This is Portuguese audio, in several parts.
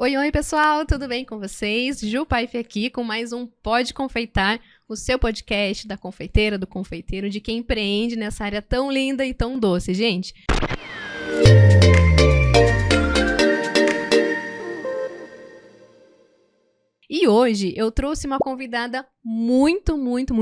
Oi, oi, pessoal, tudo bem com vocês? Ju Paife aqui com mais um Pode Confeitar, o seu podcast da confeiteira, do confeiteiro, de quem empreende nessa área tão linda e tão doce, gente. E hoje eu trouxe uma convidada muito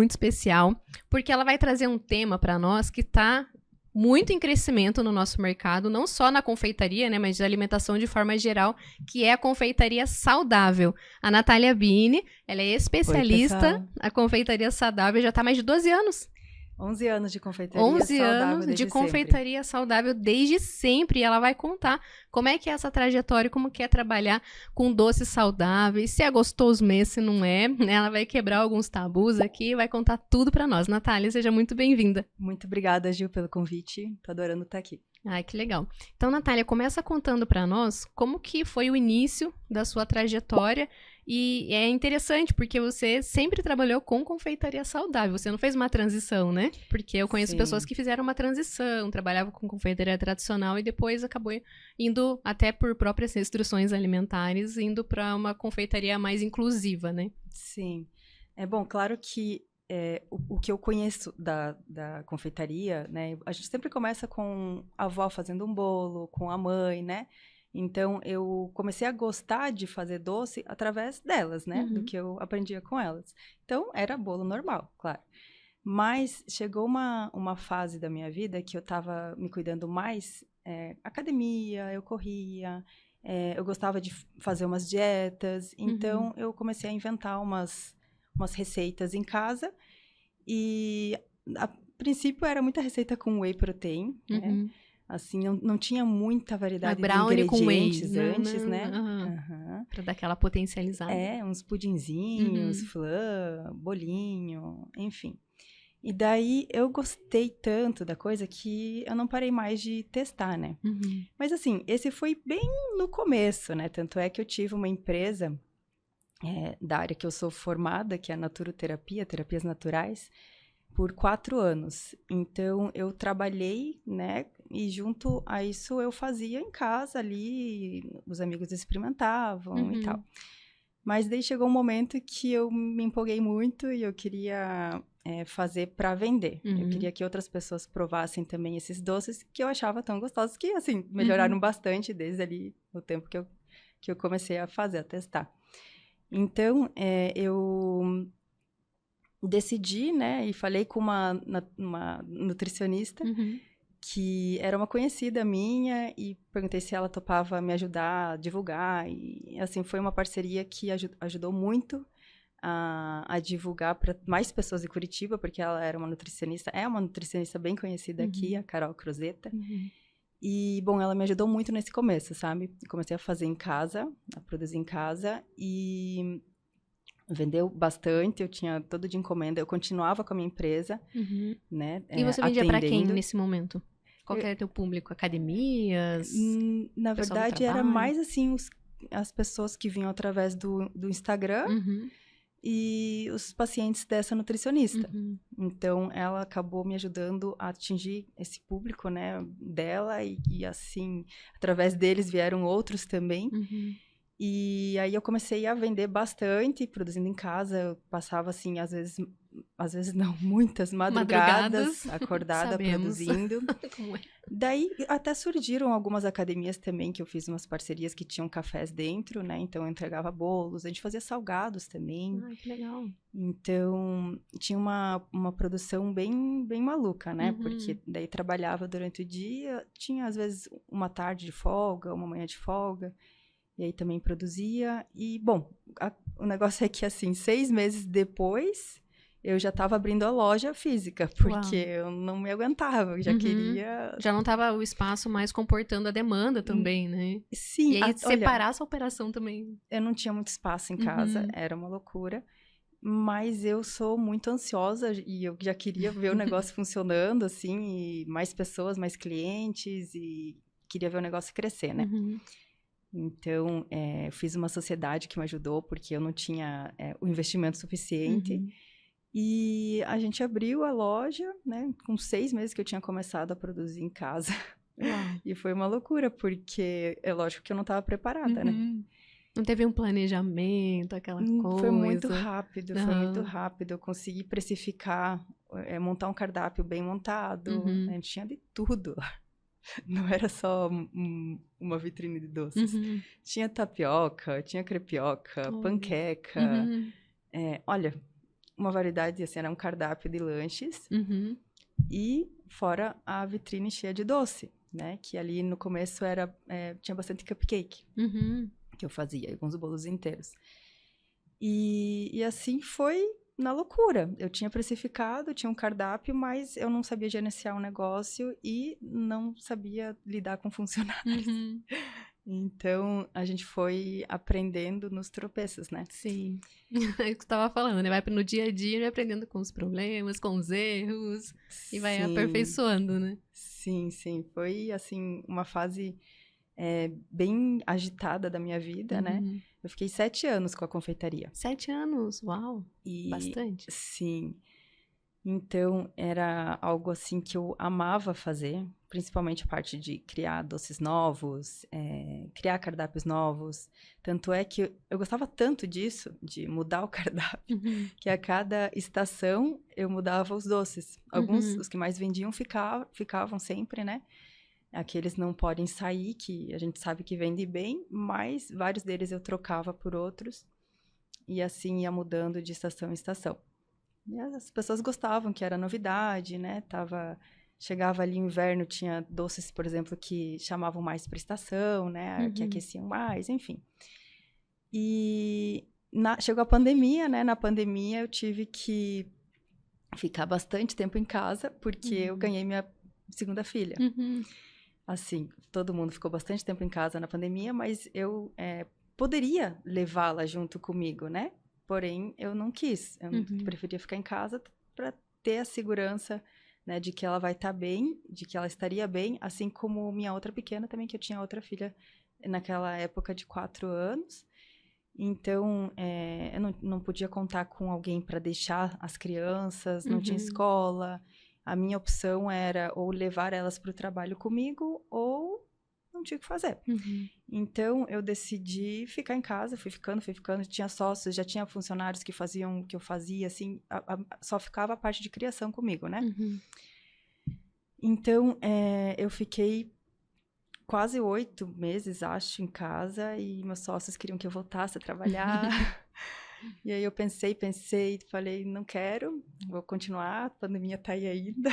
especial, porque ela vai trazer um tema para nós que está muito em crescimento no nosso mercado, não só na confeitaria, né, mas de alimentação de forma geral, que é a confeitaria saudável. A Natália Bini, ela é especialista na confeitaria saudável, já está há mais de 12 anos. 11 anos de confeitaria 11 saudável anos desde de confeitaria saudável desde sempre. E ela vai contar como é que é essa trajetória, como que é trabalhar com doces saudáveis, se é gostoso mesmo, se não é. Ela vai quebrar alguns tabus aqui e vai contar tudo pra nós. Natália, seja muito bem-vinda. Muito obrigada, Gil, pelo convite. Tô adorando estar aqui. Ai, que legal. Então, Natália, começa contando pra nós como que foi o início da sua trajetória. E é interessante, porque você sempre trabalhou com confeitaria saudável. Você não fez uma transição, né? Porque eu conheço pessoas que fizeram uma transição, trabalhavam com confeitaria tradicional e depois acabou indo, até por próprias restrições alimentares, indo para uma confeitaria mais inclusiva, né? Sim. É bom, claro que o que eu conheço da confeitaria, né? A gente sempre começa com a avó fazendo um bolo, com a mãe, né? Então, eu comecei a gostar de fazer doce através delas, né? Do que eu aprendia com elas. Então, era bolo normal, claro. Mas chegou uma fase da minha vida que eu estava me cuidando mais. Academia, eu corria, eu gostava de fazer umas dietas. Então, eu comecei a inventar umas receitas em casa. E, a princípio, era muita receita com whey protein, né? Assim, não tinha muita variedade de ingredientes antes, né? Pra dar aquela potencializada. Uns pudinzinhos, flan, bolinho, enfim. E daí, eu gostei tanto da coisa que eu não parei mais de testar, né? Mas assim, esse foi bem no começo, né? Tanto é que eu tive uma empresa da área que eu sou formada, que é a naturoterapia, terapias naturais, por 4 anos. Então, eu trabalhei, né? E junto a isso, eu fazia em casa ali, os amigos experimentavam e tal. Mas daí chegou um momento que eu me empolguei muito e eu queria fazer para vender. Eu queria que outras pessoas provassem também esses doces que eu achava tão gostosos, que, assim, melhoraram bastante desde ali o tempo que eu comecei a fazer, a testar. Então, eu decidi, né, e falei com uma nutricionista que era uma conhecida minha e perguntei se ela topava me ajudar a divulgar e, assim, foi uma parceria que ajudou muito a divulgar para mais pessoas em Curitiba, porque ela era uma nutricionista bem conhecida aqui, a Carol Cruzeta. E, bom, ela me ajudou muito nesse começo, sabe? Comecei a fazer em casa, a produzir em casa e vendeu bastante, eu tinha todo de encomenda, eu continuava com a minha empresa, né? E você vendia para quem nesse momento? Qual que era o teu público? Academias? Na verdade, era mais assim, as pessoas que vinham através do Instagram e os pacientes dessa nutricionista. Então, ela acabou me ajudando a atingir esse público, né, dela e assim, através deles vieram outros também. E aí eu comecei a vender bastante, produzindo em casa. Eu passava, assim, às vezes não, muitas madrugadas acordada produzindo. Como é? Daí até surgiram algumas academias também, que eu fiz umas parcerias que tinham cafés dentro, né? Então eu entregava bolos, a gente fazia salgados também. Ai, que legal. Então tinha uma produção bem maluca, né? Porque daí trabalhava durante o dia, tinha às vezes uma tarde de folga, uma manhã de folga. E aí também produzia. E, bom, o negócio é que, assim, 6 meses depois, eu já estava abrindo a loja física, porque eu não me aguentava, eu já queria... Já não estava o espaço mais comportando a demanda também, né? Sim. E aí, separar essa operação também. Eu não tinha muito espaço em casa, era uma loucura. Mas eu sou muito ansiosa e eu já queria ver o negócio funcionando, assim, e mais pessoas, mais clientes, e queria ver o negócio crescer, né? Então, fiz uma sociedade que me ajudou, porque eu não tinha o investimento suficiente. E a gente abriu a loja, né? Com 6 meses que eu tinha começado a produzir em casa. E foi uma loucura, porque é lógico que eu não estava preparada, né? Não teve um planejamento, aquela coisa? Foi muito rápido, foi muito rápido. Eu consegui precificar, montar um cardápio bem montado. A gente tinha de tudo. Não era só uma vitrine de doces. Tinha tapioca, tinha crepioca, panqueca. Olha, uma variedade, assim, era um cardápio de lanches. E fora a vitrine cheia de doce, né? Que ali no começo tinha bastante cupcake. Que eu fazia, alguns bolos inteiros. E assim foi na loucura. Eu tinha precificado, tinha um cardápio, mas eu não sabia gerenciar um negócio e não sabia lidar com funcionários. Então, a gente foi aprendendo nos tropeços, né? Sim. É o que você estava falando, né? Vai no dia a dia, aprendendo com os problemas, com os erros, e vai aperfeiçoando, né? Sim, sim. Foi, assim, uma fase bem agitada da minha vida, né? Eu fiquei 7 anos com a confeitaria. 7 anos? Uau! Bastante. Sim. Então, era algo assim que eu amava fazer, principalmente a parte de criar doces novos, criar cardápios novos. Tanto é que eu gostava tanto disso, de mudar o cardápio, que a cada estação eu mudava os doces. Alguns, os que mais vendiam, ficavam sempre, né? Aqueles não podem sair, que a gente sabe que vende bem, mas vários deles eu trocava por outros. E assim ia mudando de estação em estação. E as pessoas gostavam, que era novidade, né? Chegava ali o inverno, tinha doces, por exemplo, que chamavam mais para estação, né? Que aqueciam mais, enfim. E chegou a pandemia, né? Na pandemia eu tive que ficar bastante tempo em casa, porque eu ganhei minha segunda filha. Assim, todo mundo ficou bastante tempo em casa na pandemia, mas eu poderia levá-la junto comigo, né? Porém, eu não quis. Eu preferia ficar em casa para ter a segurança, né, de que ela vai estar bem, de que ela estaria bem, assim como minha outra pequena também, que eu tinha outra filha naquela época de 4 anos. Então, eu não podia contar com alguém para deixar as crianças, não tinha escola. A minha opção era ou levar elas para o trabalho comigo ou não tinha o que fazer. Então, eu decidi ficar em casa, fui ficando. Tinha sócios, já tinha funcionários que faziam o que eu fazia, assim, só ficava a parte de criação comigo, né? Então, eu fiquei quase 8 meses, acho, em casa e meus sócios queriam que eu voltasse a trabalhar. E aí eu pensei, falei, não quero, vou continuar, a pandemia tá aí ainda.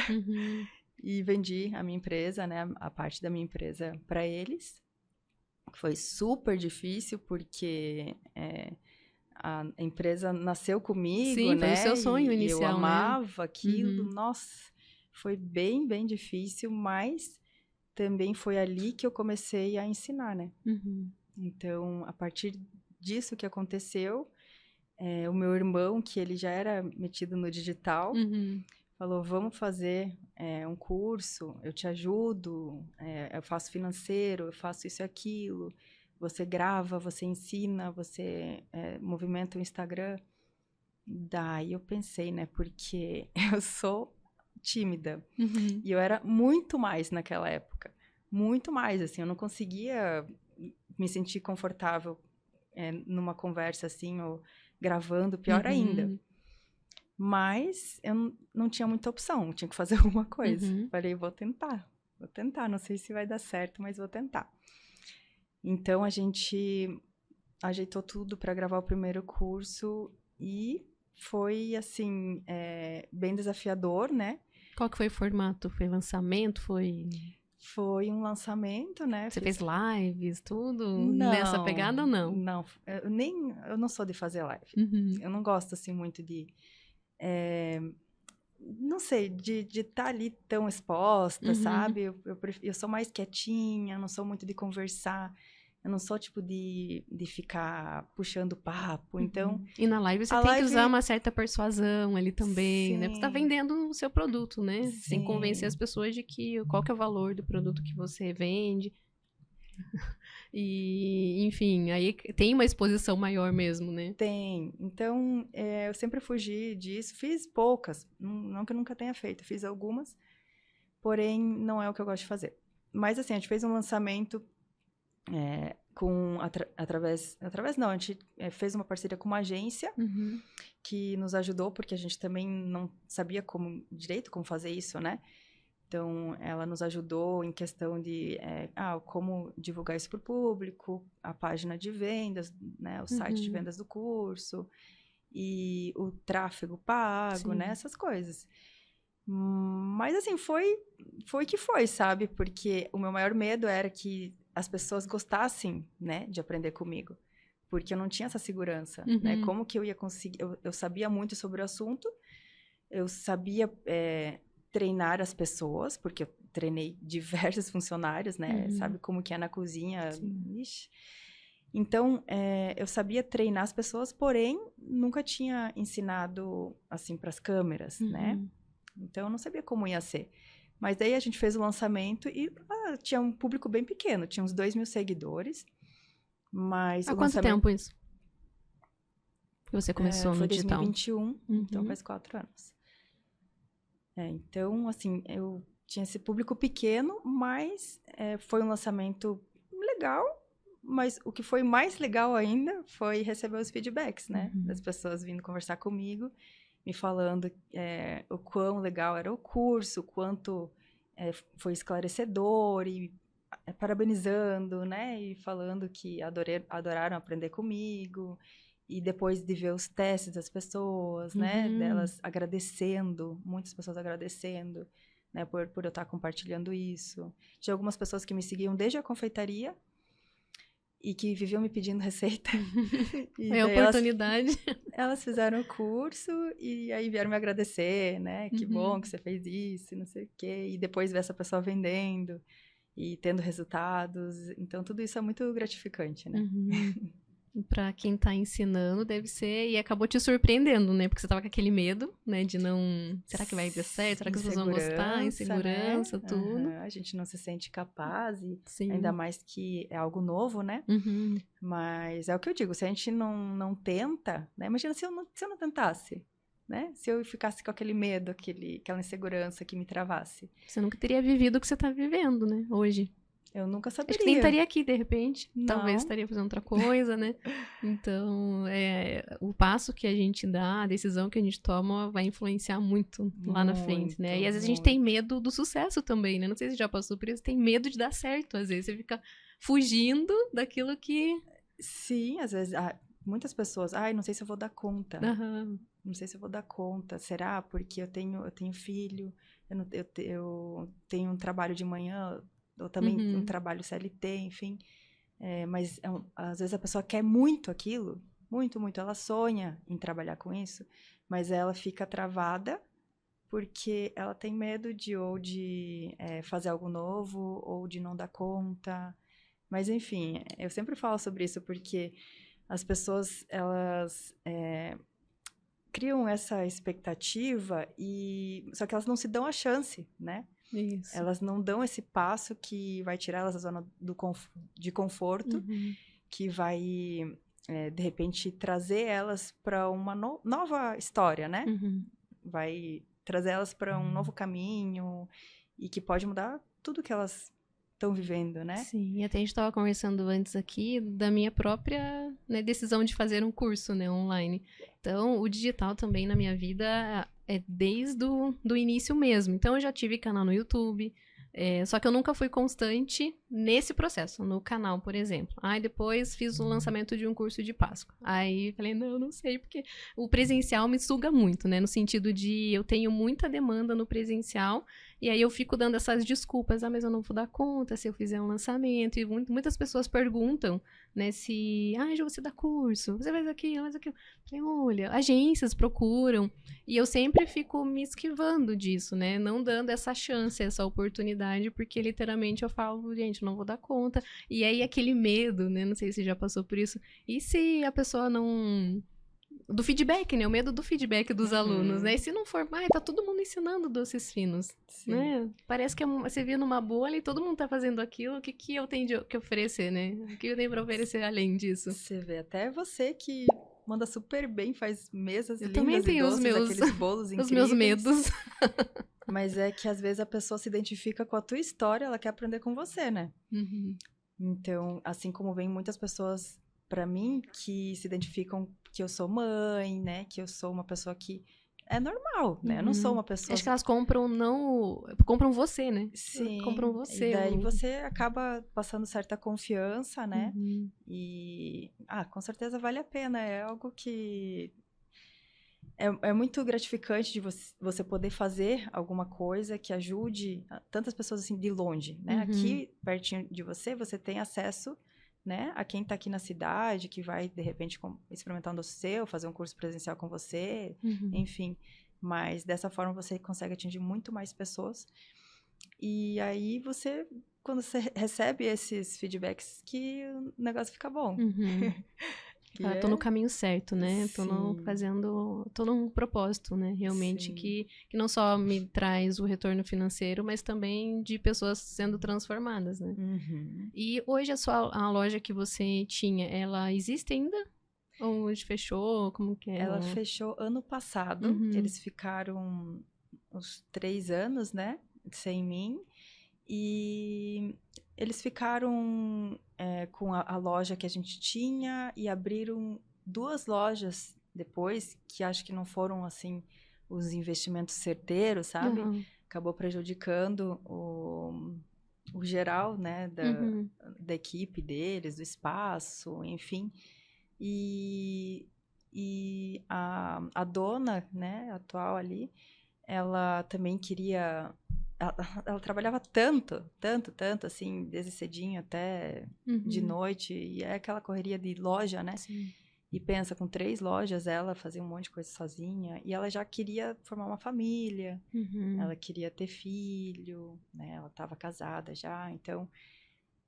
E vendi a minha empresa, né, a parte da minha empresa para eles. Foi super difícil, porque a empresa nasceu comigo, Sim, né? foi o seu sonho inicial, e eu amava né? aquilo. Nossa, foi bem, bem difícil, mas também foi ali que eu comecei a ensinar, né? Então, a partir disso que aconteceu, o meu irmão, que ele já era metido no digital, falou, vamos fazer um curso, eu te ajudo, eu faço financeiro, eu faço isso e aquilo, você grava, você ensina, você movimenta o Instagram. Daí eu pensei, né, porque eu sou tímida, e eu era muito mais naquela época, muito mais, assim, eu não conseguia me sentir confortável numa conversa assim, ou gravando, pior ainda. Mas eu não tinha muita opção, tinha que fazer alguma coisa. Falei, vou tentar, não sei se vai dar certo, mas vou tentar. Então, a gente ajeitou tudo para gravar o primeiro curso e foi, assim, bem desafiador, né? Qual que foi o formato? Foi lançamento? Foi um lançamento, né? Você fez lives, tudo? Não, nessa pegada ou não? Não, eu não sou de fazer live. Eu não gosto, assim, muito de... não sei, de estar ali tão exposta, sabe? Eu sou mais quietinha, não sou muito de conversar. Eu não sou, tipo, de ficar puxando papo, então... E na live você tem que usar uma certa persuasão ali também, né? Porque você tá vendendo o seu produto, né? Você tem que convencer as pessoas de qual que é o valor do produto que você vende. E, enfim, aí tem uma exposição maior mesmo, né? Tem. Então, eu sempre fugi disso. Fiz poucas, não que eu nunca tenha feito. Fiz algumas, porém, não é o que eu gosto de fazer. Mas, assim, a gente fez um lançamento através não, a gente fez uma parceria com uma agência que nos ajudou, porque a gente também não sabia direito como fazer isso, né? Então, ela nos ajudou em questão de como divulgar isso para o público, a página de vendas, né? O site de vendas do curso e o tráfego pago, né? Essas coisas. Mas, assim, foi que foi, sabe? Porque o meu maior medo era que as pessoas gostassem, né? De aprender comigo. Porque eu não tinha essa segurança, né? Como que eu ia conseguir... Eu sabia muito sobre o assunto, eu sabia... treinar as pessoas, porque eu treinei diversos funcionários, né? Sabe como que é na cozinha? Ixi. Então, eu sabia treinar as pessoas, porém, nunca tinha ensinado, assim, para as câmeras, né? Então, eu não sabia como ia ser. Mas daí a gente fez o lançamento e tinha um público bem pequeno, tinha uns 2.000 seguidores, mas Há quanto tempo isso? Que você começou no digital? Foi 2021, então faz 4 anos. Então, assim, eu tinha esse público pequeno, mas foi um lançamento legal, mas o que foi mais legal ainda foi receber os feedbacks, né? Das pessoas vindo conversar comigo, me falando o quão legal era o curso, o quanto foi esclarecedor, e parabenizando, né? E falando que adoraram aprender comigo. E depois de ver os testes das pessoas, né? Delas agradecendo, muitas pessoas agradecendo, né? Por eu estar compartilhando isso. Tinha algumas pessoas que me seguiam desde a confeitaria e que viviam me pedindo receita. É a oportunidade. Elas fizeram o curso e aí vieram me agradecer, né? Que bom que você fez isso, não sei o quê. E depois ver essa pessoa vendendo e tendo resultados. Então, tudo isso é muito gratificante, né? Pra quem tá ensinando, deve ser... E acabou te surpreendendo, né? Porque você tava com aquele medo, né? De não... Será que vai dar certo? Será que as pessoas vão gostar? Insegurança, né? tudo. A gente não se sente capaz. E ainda mais que é algo novo, né? Mas é o que eu digo. Se a gente não tenta, né? Imagina se eu não tentasse, né? Se eu ficasse com aquele medo, aquela insegurança que me travasse. Você nunca teria vivido o que você tá vivendo, né? Hoje. Eu nunca saberia. Acho que nem estaria aqui, de repente. Não. Talvez estaria fazendo outra coisa, né? Então, o passo que a gente dá, a decisão que a gente toma vai influenciar muito lá na frente, né? E às vezes a gente tem medo do sucesso também, né? Não sei se já passou por isso, tem medo de dar certo. Às vezes você fica fugindo daquilo que... Sim, às vezes... muitas pessoas... não sei se eu vou dar conta. Não sei se eu vou dar conta. Será? Porque eu tenho filho, eu tenho um trabalho de manhã... ou também um trabalho CLT, enfim. Mas às vezes a pessoa quer muito aquilo, muito, muito. Ela sonha em trabalhar com isso, mas ela fica travada porque ela tem medo de fazer algo novo ou de não dar conta. Mas, enfim, eu sempre falo sobre isso porque as pessoas, elas criam essa expectativa, só que elas não se dão a chance, né? Isso. Elas não dão esse passo que vai tirar elas da zona de conforto, que vai, de repente, trazer elas para uma nova história, né? Vai trazer elas para um novo caminho e que pode mudar tudo que elas estão vivendo, né? Sim, e até a gente estava conversando antes aqui da minha própria, né, decisão de fazer um curso, né, online. Então, o digital também na minha vida é desde do início mesmo. Então, eu já tive canal no YouTube, só que eu nunca fui constante nesse processo, no canal, por exemplo. Aí, depois, fiz o lançamento de um curso de Páscoa. Aí, falei, não sei, porque o presencial me suga muito, né? No sentido de eu tenho muita demanda no presencial, e aí eu fico dando essas desculpas, mas eu não vou dar conta se eu fizer um lançamento. E muitas pessoas perguntam, né, se, já você dá curso, você faz aquilo, faz aquilo. Falei, olha, agências procuram, e eu sempre fico me esquivando disso, né, não dando essa chance, essa oportunidade, porque literalmente eu falo, gente, não vou dar conta. E aí aquele medo, né, não sei se já passou por isso, e se a pessoa não... Do feedback, né? O medo do feedback dos alunos, né? E se não for, tá todo mundo ensinando doces finos, né? Parece que você vive numa bolha e todo mundo tá fazendo aquilo, o que eu tenho que oferecer, né? O que eu tenho pra oferecer além disso? Você vê, até você que manda super bem, faz mesas lindas também tenho e doces, aqueles bolos incríveis. Os meus medos. Mas é que às vezes a pessoa se identifica com a tua história, ela quer aprender com você, né? Então, assim como vem muitas pessoas para mim que se identificam que eu sou mãe, né? Que eu sou uma pessoa que é normal, né? Eu não sou uma pessoa... Acho que elas compram compram você, né? Compram Sim, e você. daí você acaba passando certa confiança, né? Uhum. E, com certeza vale a pena. É algo que é muito gratificante de você poder fazer alguma coisa que ajude tantas pessoas assim de longe, né? Uhum. Aqui, pertinho de você tem acesso, né? A quem está aqui na cidade, que vai, de repente, experimentar um doce seu, fazer um curso presencial com você, enfim. Mas dessa forma você consegue atingir muito mais pessoas. E aí quando você recebe esses feedbacks, que o negócio fica bom. Tô no caminho certo, né? Tô Sim. tô num propósito, né? Realmente que não só me traz o retorno financeiro, mas também de pessoas sendo transformadas, né? E hoje a loja que você tinha, ela existe ainda? Ou hoje fechou? Como que é? Ela fechou ano passado. Eles ficaram uns 3 anos, né? Sem mim. E eles ficaram com a loja que a gente tinha e abriram 2 lojas depois, que acho que não foram, assim, os investimentos certeiros, sabe? Acabou prejudicando o geral, né? Da equipe deles, do espaço, enfim. E a dona, né, atual ali, ela também queria... Ela trabalhava tanto, assim, desde cedinho até de noite, e é aquela correria de loja, né? Sim. E pensa, com 3 lojas, ela fazia um monte de coisa sozinha, e ela já queria formar uma família, ela queria ter filho, né? Ela estava casada já, então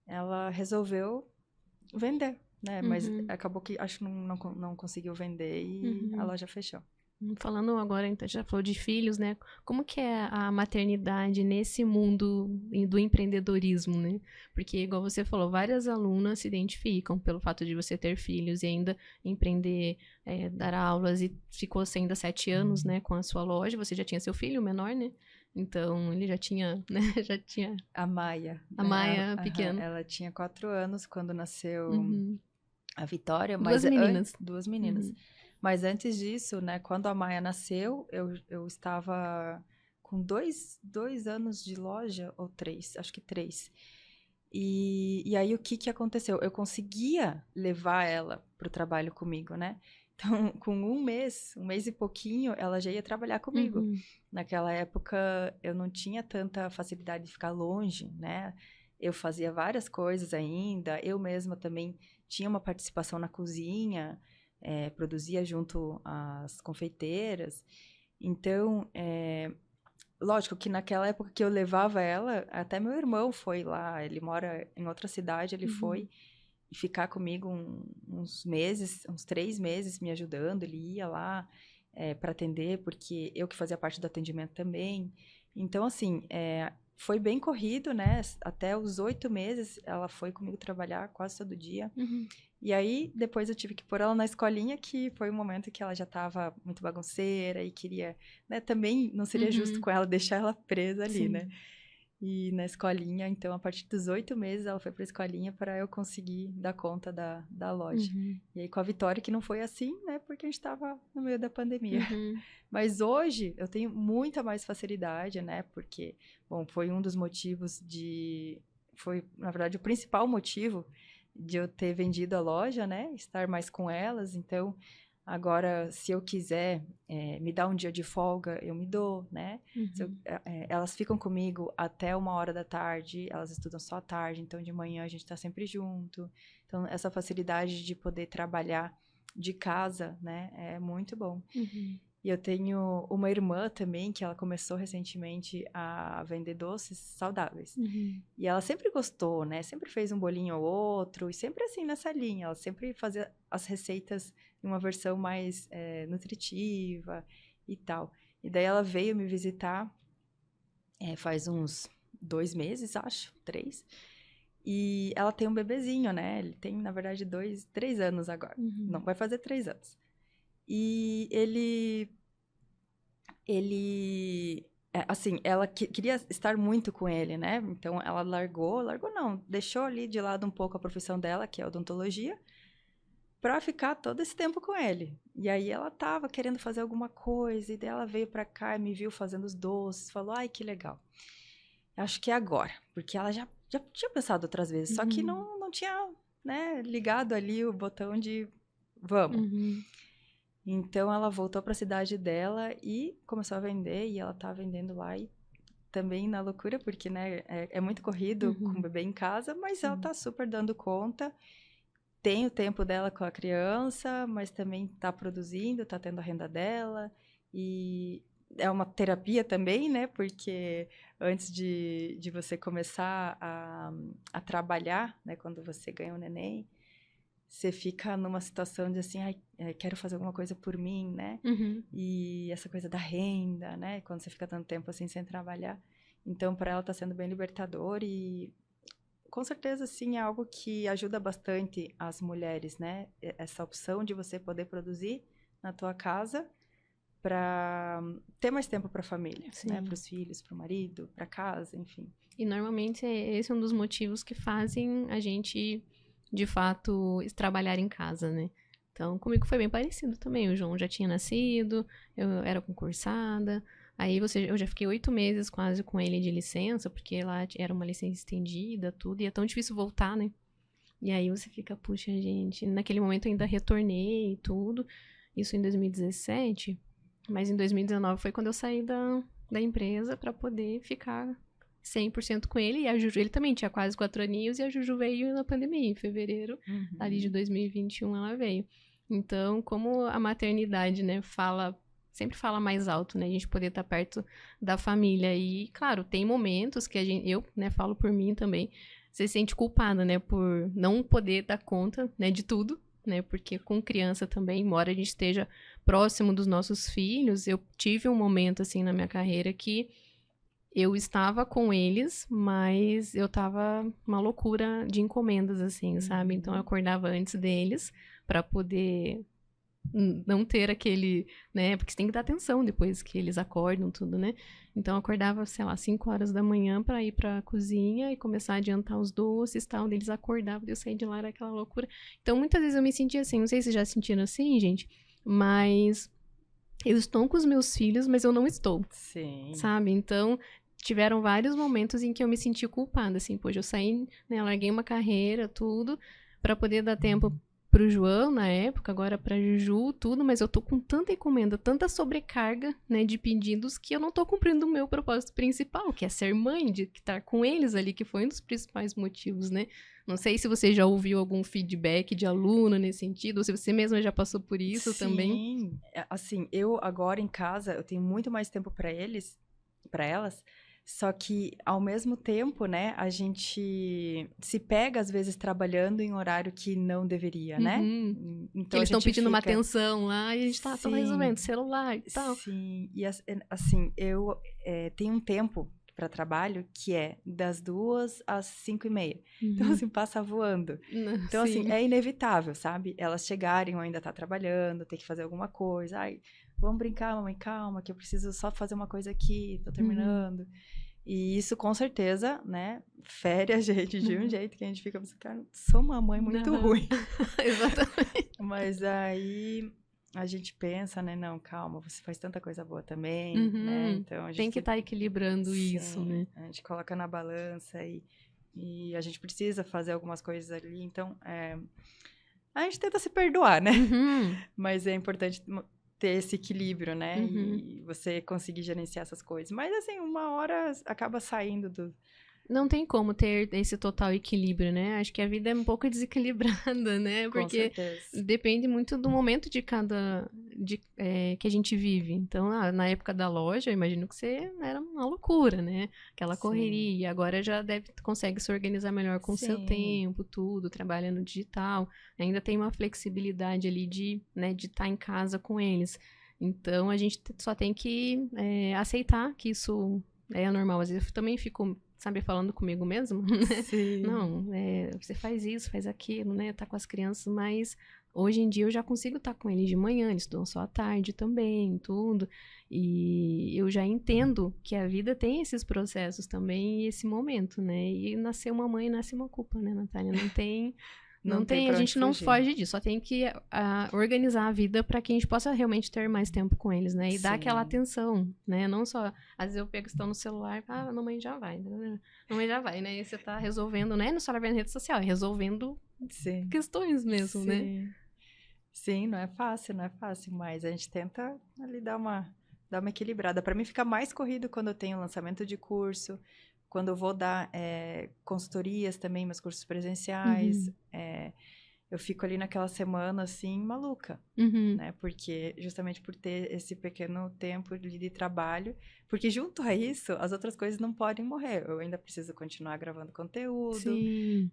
ela resolveu vender, né? Mas acabou que acho que não conseguiu vender e a loja fechou. Falando agora, então, já falou de filhos, né? Como que é a maternidade nesse mundo do empreendedorismo, né? Porque, igual você falou, várias alunas se identificam pelo fato de você ter filhos e ainda empreender, dar aulas, e ficou ainda 7 anos, né, com a sua loja. Você já tinha seu filho menor, né? Então, ele já tinha, né? Já tinha... A Maia. A Maia pequena. Ela tinha 4 anos quando nasceu a Vitória. Duas meninas. 2 meninas. Mas antes disso, né, quando a Maia nasceu, eu estava com 2 anos de loja, ou 3, acho que 3. E aí o que aconteceu? Eu conseguia levar ela para o trabalho comigo, né? Então, com um mês e pouquinho, ela já ia trabalhar comigo. Naquela época, eu não tinha tanta facilidade de ficar longe, né? Eu fazia várias coisas ainda, eu mesma também tinha uma participação na cozinha, produzia junto às confeiteiras. Então, lógico que naquela época que eu levava ela, até meu irmão foi lá, ele mora em outra cidade, ele foi ficar comigo uns meses, uns 3 meses me ajudando, ele ia lá para atender, porque eu que fazia parte do atendimento também. Então, assim, foi bem corrido, né? Até os 8 meses ela foi comigo trabalhar quase todo dia. E aí, depois eu tive que pôr ela na escolinha, que foi um momento que ela já estava muito bagunceira e queria, né? Também não seria justo com ela deixar ela presa ali, né? E na escolinha, então, a partir dos 8 meses, ela foi para a escolinha para eu conseguir dar conta da loja. E aí, com a Vitória, que não foi assim, né? Porque a gente estava no meio da pandemia. Mas hoje, eu tenho muita mais facilidade, né? Porque, bom, foi um dos motivos foi, na verdade, o principal motivo de eu ter vendido a loja, né? Estar mais com elas. Então, agora, se eu quiser me dar um dia de folga, eu me dou, né? Elas ficam comigo até 1h da tarde, elas estudam só à tarde, então de manhã a gente está sempre junto. Então, essa facilidade de poder trabalhar de casa, né? É muito bom. E eu tenho uma irmã também, que ela começou recentemente a vender doces saudáveis. E ela sempre gostou, né? Sempre fez um bolinho ou outro, e sempre assim nessa linha. Ela sempre fazia as receitas em uma versão mais nutritiva e tal. E daí ela veio me visitar faz uns 2 meses, acho, 3. E ela tem um bebezinho, né? Ele tem, na verdade, 3 anos agora. Não vai fazer 3 anos. E ele assim, ela queria estar muito com ele, né? Então, ela largou não, deixou ali de lado um pouco a profissão dela, que é odontologia, pra ficar todo esse tempo com ele. E aí, ela tava querendo fazer alguma coisa, e daí ela veio pra cá e me viu fazendo os doces, falou, ai, que legal. Acho que é agora, porque ela já tinha pensado outras vezes, só que não tinha, né, ligado ali o botão de vamos. Então, ela voltou para a cidade dela e começou a vender, e ela tá vendendo lá e também na loucura, porque, né, é muito corrido com o bebê em casa, mas ela tá super dando conta, tem o tempo dela com a criança, mas também tá produzindo, tá tendo a renda dela, e é uma terapia também, né, porque antes de você começar a trabalhar, né, quando você ganha um neném, você fica numa situação de assim, ai, quero fazer alguma coisa por mim, né? E essa coisa da renda, né? Quando você fica tanto tempo assim sem trabalhar. Então, para ela tá sendo bem libertador e com certeza, sim, é algo que ajuda bastante as mulheres, né? Essa opção de você poder produzir na tua casa para ter mais tempo para a família, né? Para os filhos, para o marido, para casa, enfim. E normalmente esse é um dos motivos que fazem a gente, de fato, trabalhar em casa, né? Então, comigo foi bem parecido também. O João já tinha nascido, eu era concursada. Aí eu já fiquei 8 meses quase com ele de licença, porque lá era uma licença estendida, tudo, e é tão difícil voltar, né? E aí você fica, puxa, gente, naquele momento eu ainda retornei e tudo, isso em 2017, mas em 2019 foi quando eu saí da empresa pra poder ficar 100% com ele, e a Juju, ele também tinha quase 4 aninhos, e a Juju veio na pandemia, em fevereiro, ali de 2021 ela veio. Então, como a maternidade, né, sempre fala mais alto, né, a gente poder estar perto da família, e, claro, tem momentos que eu, né, falo por mim também, você se sente culpada, né, por não poder dar conta, né, de tudo, né, porque com criança também, embora a gente esteja próximo dos nossos filhos, eu tive um momento, assim, na minha carreira que eu estava com eles, mas eu tava uma loucura de encomendas, assim, sabe? Então eu acordava antes deles pra poder não ter aquele, né? Porque você tem que dar atenção depois que eles acordam, tudo, né? Então eu acordava, sei lá, 5 horas da manhã pra ir pra cozinha e começar a adiantar os doces e tal. Onde eles acordavam, eu sair de lá, era aquela loucura. Então muitas vezes eu me sentia assim, não sei se vocês já sentiram assim, gente, mas eu estou com os meus filhos, mas eu não estou. Sim. Sabe? Então, tiveram vários momentos em que eu me senti culpada, assim, poxa, eu saí, né, larguei uma carreira, tudo, pra poder dar tempo pro João, na época, agora pra Juju, tudo, mas eu tô com tanta encomenda, tanta sobrecarga, né, de pedidos, que eu não tô cumprindo o meu propósito principal, que é ser mãe, de estar com eles ali, que foi um dos principais motivos, né? Não sei se você já ouviu algum feedback de aluno nesse sentido, ou se você mesma já passou por isso também. Sim, assim, eu agora em casa, eu tenho muito mais tempo para elas, só que ao mesmo tempo, né, a gente se pega às vezes trabalhando em horário que não deveria, né? Que Então eles estão pedindo uma fica... atenção lá e a gente tá resolvendo celular e tal. Sim, e assim, eu tenho um tempo para trabalho que é das 2 às 5:30. Então, assim, passa voando. Então, assim, é inevitável, sabe? Elas chegarem ou ainda tá trabalhando, tem que fazer alguma coisa. Ai, vamos brincar, mamãe, calma, que eu preciso só fazer uma coisa aqui, tô terminando. E isso, com certeza, né, fere a gente de um jeito que a gente fica pensando, cara, sou uma mãe muito ruim. Exatamente. Mas aí a gente pensa, né, não, calma, você faz tanta coisa boa também, né, então a gente tem que estar equilibrando isso, né? A gente coloca na balança e a gente precisa fazer algumas coisas ali, então a gente tenta se perdoar, né? Mas é importante ter esse equilíbrio, né? E você conseguir gerenciar essas coisas. Mas, assim, uma hora acaba saindo do... Não tem como ter esse total equilíbrio, né? Acho que a vida é um pouco desequilibrada, né? Com Porque certeza. depende muito do momento de que a gente vive. Então, na época da loja, eu imagino que você era uma loucura, né? Aquela correria. Agora já consegue se organizar melhor com o seu tempo, tudo, trabalha no digital. Ainda tem uma flexibilidade ali de estar em casa com eles. Então, a gente só tem que aceitar que isso é normal. Às vezes eu também fico, sabe, falando comigo mesmo, né? Sim. Não, você faz isso, faz aquilo, né? Tá com as crianças, mas Hoje em dia eu já consigo estar com eles de manhã, eles estudam só à tarde também, tudo. E eu já entendo que a vida tem esses processos também e esse momento, né? E nascer uma mãe nasce uma culpa, né, Natália? Não tem, a gente não foge disso, só tem que organizar a vida para que a gente possa realmente ter mais tempo com eles, né? E dar aquela atenção, né? Não só, às vezes eu pego questão no celular, a mamãe já vai, né? A mamãe já vai, né? E você tá resolvendo, né? No celular vendo rede social, é resolvendo questões mesmo, né? Sim, não é fácil, mas a gente tenta ali dar uma equilibrada. Para mim fica mais corrido quando eu tenho lançamento de curso, quando eu vou dar consultorias também, meus cursos presenciais, eu fico ali naquela semana, assim, maluca, né? Porque, justamente por ter esse pequeno tempo de trabalho, porque junto a isso, as outras coisas não podem morrer. Eu ainda preciso continuar gravando conteúdo,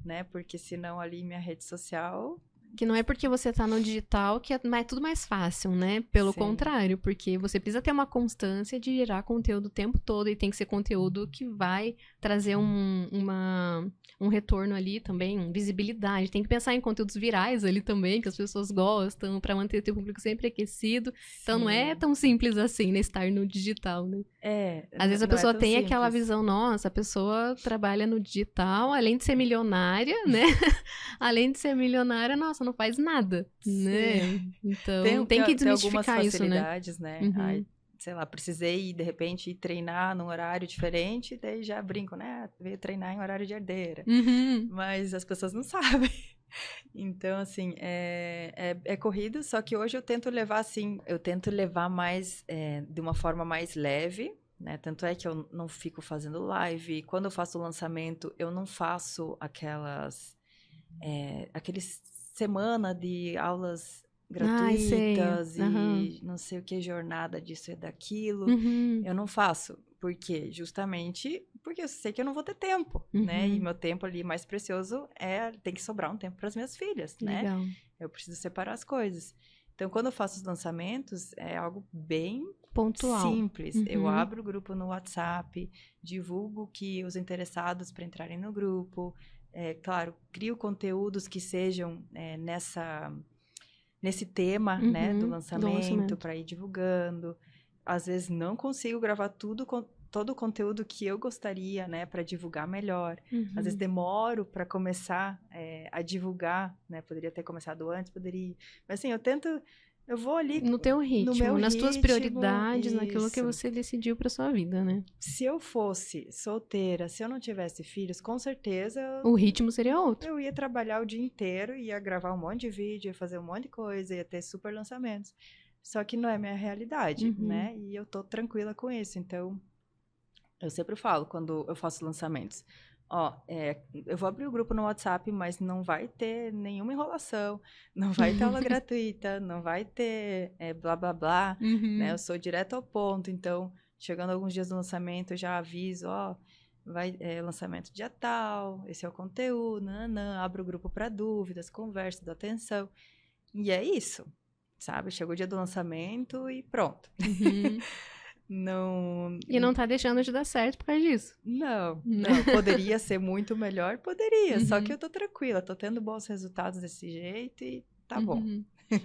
né? Porque senão ali minha rede social... Que não é porque você tá no digital que é tudo mais fácil, né? Pelo contrário, porque você precisa ter uma constância de gerar conteúdo o tempo todo e tem que ser conteúdo que vai trazer um retorno ali também, visibilidade. Tem que pensar em conteúdos virais ali também, que as pessoas gostam, para manter o teu público sempre aquecido. Então não é tão simples assim, né? Estar no digital, né? Às vezes a pessoa tem aquela visão, nossa, a pessoa trabalha no digital, além de ser milionária, né? Além de ser milionária, nossa, não faz nada, né? Então, tem que desmistificar isso, né? Tem algumas facilidades, né? Ai, sei lá, precisei, de repente, ir treinar num horário diferente, daí já brinco, né? Veio treinar em horário de herdeira. Mas as pessoas não sabem. Então, assim, é corrido, só que hoje eu tento levar, assim, mais, de uma forma mais leve, né? Tanto é que eu não fico fazendo live. Quando eu faço o lançamento, eu não faço aqueles semana de aulas gratuitas e não sei o que, jornada disso e daquilo. Eu não faço. Por quê? Justamente porque eu sei que eu não vou ter tempo, né? E meu tempo ali mais precioso tem que sobrar um tempo para as minhas filhas, Legal. né? Eu preciso separar as coisas. Então, quando eu faço os lançamentos, é algo bem pontual, simples. Eu abro o grupo no WhatsApp, divulgo que os interessados para entrarem no grupo, claro, crio conteúdos que sejam nesse tema, né, do lançamento, para ir divulgando. Às vezes não consigo gravar todo o conteúdo que eu gostaria, né, para divulgar melhor. Às vezes demoro para começar a divulgar, né, poderia ter começado antes, mas assim, eu vou ali no teu ritmo, nas tuas prioridades, isso. Naquilo que você decidiu para sua vida, né? Se eu fosse solteira, se eu não tivesse filhos, com certeza o ritmo seria outro. Eu ia trabalhar o dia inteiro, ia gravar um monte de vídeo, ia fazer um monte de coisa, ia ter super lançamentos. Só que não é minha realidade, né? E eu tô tranquila com isso. Então, eu sempre falo quando eu faço lançamentos, eu vou abrir o grupo no WhatsApp, mas não vai ter nenhuma enrolação, não vai ter aula gratuita, não vai ter blá, blá, blá, né? Eu sou direto ao ponto, então, chegando alguns dias do lançamento, eu já aviso, vai lançamento dia tal, esse é o conteúdo, abro o grupo para dúvidas, conversa, dou atenção, e é isso, sabe? Chegou o dia do lançamento e pronto. Não... E não tá deixando de dar certo por causa disso. Não. Poderia ser muito melhor? Poderia. Só que eu tô tranquila. Tô tendo bons resultados desse jeito e tá bom.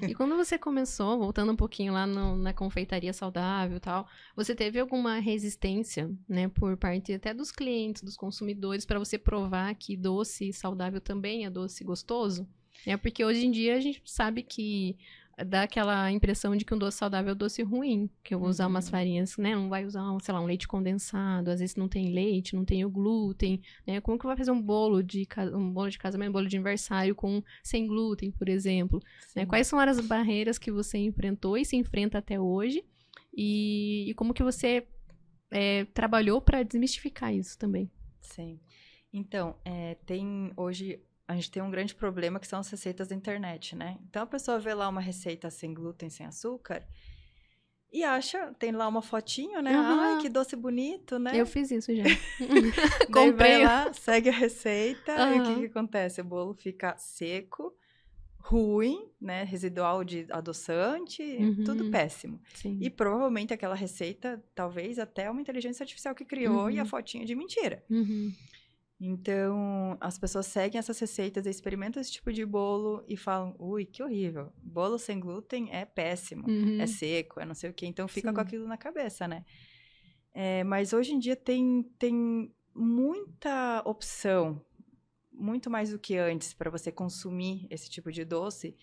E quando você começou, voltando um pouquinho lá na confeitaria saudável e tal, você teve alguma resistência, né, por parte até dos clientes, dos consumidores, para você provar que doce saudável também é doce gostoso? Porque hoje em dia a gente sabe que dá aquela impressão de que um doce saudável é um doce ruim, que eu vou usar umas farinhas, né? Não vai usar, sei lá, um leite condensado, às vezes não tem leite, não tem o glúten, né? Como que vai fazer um bolo de casamento, um bolo de aniversário sem glúten, por exemplo? Né? Quais são as barreiras que você enfrentou e se enfrenta até hoje? E como que você trabalhou para desmistificar isso também? Sim. Então, hoje... A gente tem um grande problema que são as receitas da internet, né? Então, a pessoa vê lá uma receita sem glúten, sem açúcar, e tem lá uma fotinho, né? Ai, que doce bonito, né? Eu fiz isso já. Comprei. Vai lá, segue a receita, e o que acontece? O bolo fica seco, ruim, né? Residual de adoçante, tudo péssimo. Sim. E provavelmente aquela receita, talvez até uma inteligência artificial que criou, e a fotinha de mentira. Então, as pessoas seguem essas receitas, experimentam esse tipo de bolo e falam, ui, que horrível. Bolo sem glúten é péssimo, é seco, é não sei o quê. Então, fica com aquilo na cabeça, né? Mas hoje em dia tem muita opção, muito mais do que antes, para você consumir esse tipo de doce.